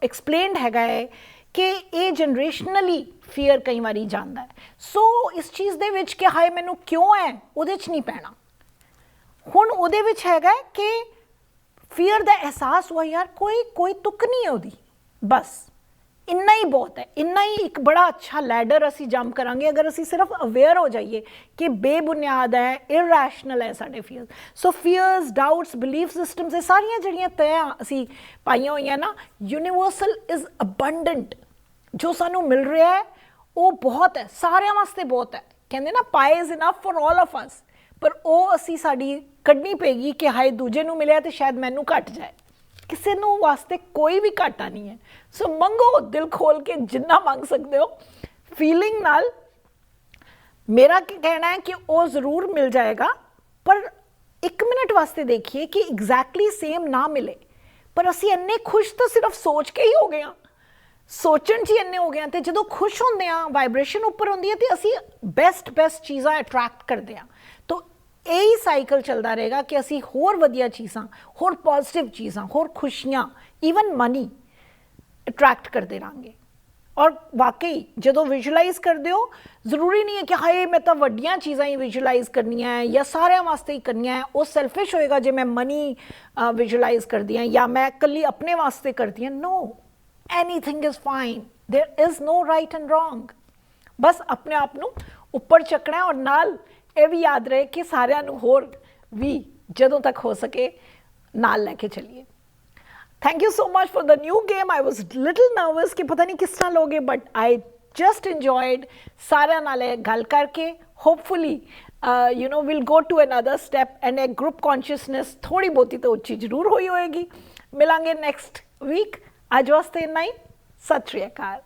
ਐਕਸਪਲੇਨਡ ਹੈਗਾ ਹੈ ਕਿ ਇਹ ਜਨਰੇਸ਼ਨਲੀ ਫੀਅਰ ਕਈ ਵਾਰੀ ਜਾਂਦਾ ਹੈ। ਸੋ ਇਸ ਚੀਜ਼ ਦੇ ਵਿੱਚ ਕਿ ਹਾਏ ਮੈਨੂੰ ਕਿਉਂ ਹੈ, ਉਹਦੇ 'ਚ ਨਹੀਂ ਪੈਣਾ। ਹੁਣ ਉਹਦੇ ਵਿੱਚ ਹੈਗਾ ਕਿ ਫੀਅਰ ਦਾ ਅਹਿਸਾਸ ਹੋਇਆ, ਯਾਰ ਕੋਈ ਤੁੱਕ ਨਹੀਂ ਹੈ ਉਹਦੀ, ਬਸ ਇੰਨਾ ਹੀ ਬਹੁਤ ਹੈ। ਇੰਨਾ ਹੀ ਇੱਕ ਬੜਾ ਅੱਛਾ ਲੈਡਰ ਅਸੀਂ ਜੰਪ ਕਰਾਂਗੇ ਅਗਰ ਅਸੀਂ ਸਿਰਫ ਅਵੇਅਰ ਹੋ ਜਾਈਏ ਕਿ ਬੇਬੁਨਿਆਦ ਹੈ, ਇਰੈਸ਼ਨਲ ਹੈ ਸਾਡੇ ਫੀਅਰਸ। ਸੋ ਫੀਅਰਸ, ਡਾਊਟਸ, ਬਿਲੀਫ ਸਿਸਟਮਸ, ਇਹ ਸਾਰੀਆਂ ਜਿਹੜੀਆਂ ਤੈਆਂ ਅਸੀਂ ਪਾਈਆਂ ਹੋਈਆਂ ਨਾ, ਯੂਨੀਵਰਸਲ ਇਜ਼ ਅਬੰਡੈਂਟ। ਜੋ ਸਾਨੂੰ ਮਿਲ ਰਿਹਾ ਹੈ ਉਹ ਬਹੁਤ ਹੈ, ਸਾਰਿਆਂ ਵਾਸਤੇ ਬਹੁਤ ਹੈ। ਕਹਿੰਦੇ ਨਾ ਪਾਏ is enough for all of ਅਸ, ਪਰ ਉਹ ਅਸੀਂ ਸਾਡੀ ਕੱਢਣੀ ਪਏਗੀ ਕਿ ਹਾਏ ਦੂਜੇ ਨੂੰ ਮਿਲਿਆ ਤੇ ਸ਼ਾਇਦ ਮੈਨੂੰ ਘੱਟ ਜਾਏ। ਕਿਸੇ ਨੂੰ ਵਾਸਤੇ ਕੋਈ ਵੀ ਘਾਟਾ ਨਹੀਂ ਹੈ। ਸੋ ਮੰਗੋ, ਦਿਲ ਖੋਲ ਕੇ ਜਿੰਨਾ ਮੰਗ ਸਕਦੇ ਹੋ, ਫੀਲਿੰਗ ਨਾਲ। ਮੇਰਾ ਕੀ ਕਹਿਣਾ ਹੈ ਕਿ ਉਹ ਜ਼ਰੂਰ ਮਿਲ ਜਾਏਗਾ, ਪਰ 1 ਮਿੰਟ ਵਾਸਤੇ ਦੇਖੀਏ ਕਿ ਐਗਜ਼ੈਕਟਲੀ ਸੇਮ ਨਾ ਮਿਲੇ, ਪਰ ਅਸੀਂ ਇੰਨੇ ਖੁਸ਼ ਤਾਂ ਸਿਰਫ ਸੋਚ ਕੇ ਹੀ ਹੋ ਗਏ ਹਾਂ, ਸੋਚਣ 'ਚ ਹੀ ਇੰਨੇ ਹੋ ਗਏ ਹਾਂ। ਅਤੇ ਜਦੋਂ ਖੁਸ਼ ਹੁੰਦੇ ਹਾਂ, ਵਾਈਬ੍ਰੇਸ਼ਨ ਉੱਪਰ ਹੁੰਦੀ ਹੈ, ਅਤੇ ਅਸੀਂ ਬੈਸਟ ਚੀਜ਼ਾਂ ਅਟਰੈਕਟ ਕਰਦੇ ਹਾਂ। ਤਾਂ ਇਹੀ ਸਾਈਕਲ ਚੱਲਦਾ ਰਹੇਗਾ ਕਿ ਅਸੀਂ ਹੋਰ ਵਧੀਆ ਚੀਜ਼ਾਂ, ਹੋਰ ਪੋਜ਼ੀਟਿਵ ਚੀਜ਼ਾਂ, ਹੋਰ ਖੁਸ਼ੀਆਂ, ਈਵਨ ਮਨੀ ਅਟਰੈਕਟ ਕਰਦੇ ਰਹਾਂਗੇ। ਔਰ ਵਾਕਈ ਜਦੋਂ ਵਿਜ਼ੂਅਲਾਈਜ਼ ਕਰਦੇ ਹੋ ਜ਼ਰੂਰੀ ਨਹੀਂ ਹੈ ਕਿ ਹਾਏ ਮੈਂ ਤਾਂ ਵੱਡੀਆਂ ਚੀਜ਼ਾਂ ਹੀ ਵਿਜ਼ੂਅਲਾਈਜ਼ ਕਰਨੀਆਂ ਹੈ ਜਾਂ ਸਾਰਿਆਂ ਵਾਸਤੇ ਹੀ ਕਰਨੀਆਂ ਹੈ। ਉਹ ਸੈਲਫਿਸ਼ ਹੋਏਗਾ ਜੇ ਮੈਂ ਮਨੀ ਵਿਜ਼ੂਅਲਾਈਜ਼ ਕਰਦੀ ਹਾਂ ਜਾਂ ਮੈਂ ਇਕੱਲੀ ਆਪਣੇ ਵਾਸਤੇ ਕਰਦੀ ਹਾਂ। No, anything is fine, there is no right and wrong. ਬਸ ਆਪਣੇ ਆਪ ਨੂੰ ਉੱਪਰ ਚੱਕਣਾ ਔਰ ਨਾਲ ਇਹ ਵੀ ਯਾਦ ਰਹੇ ਕਿ ਸਾਰਿਆਂ ਨੂੰ ਹੋਰ ਵੀ ਜਦੋਂ ਤੱਕ ਹੋ ਸਕੇ ਨਾਲ ਲੈ ਕੇ ਚੱਲੀਏ। Thank you so much for the new game. I was little nervous कि पता नहीं किस तरह लोगे, but I just enjoyed सारे नाले गल करके. Hopefully, we'll go to another step and a group consciousness थोड़ी बहुती तो उच्ची जरूर हुई होएगी. मिलांगे next week. आज वास्ते इतना ही. सत श्री अकाल.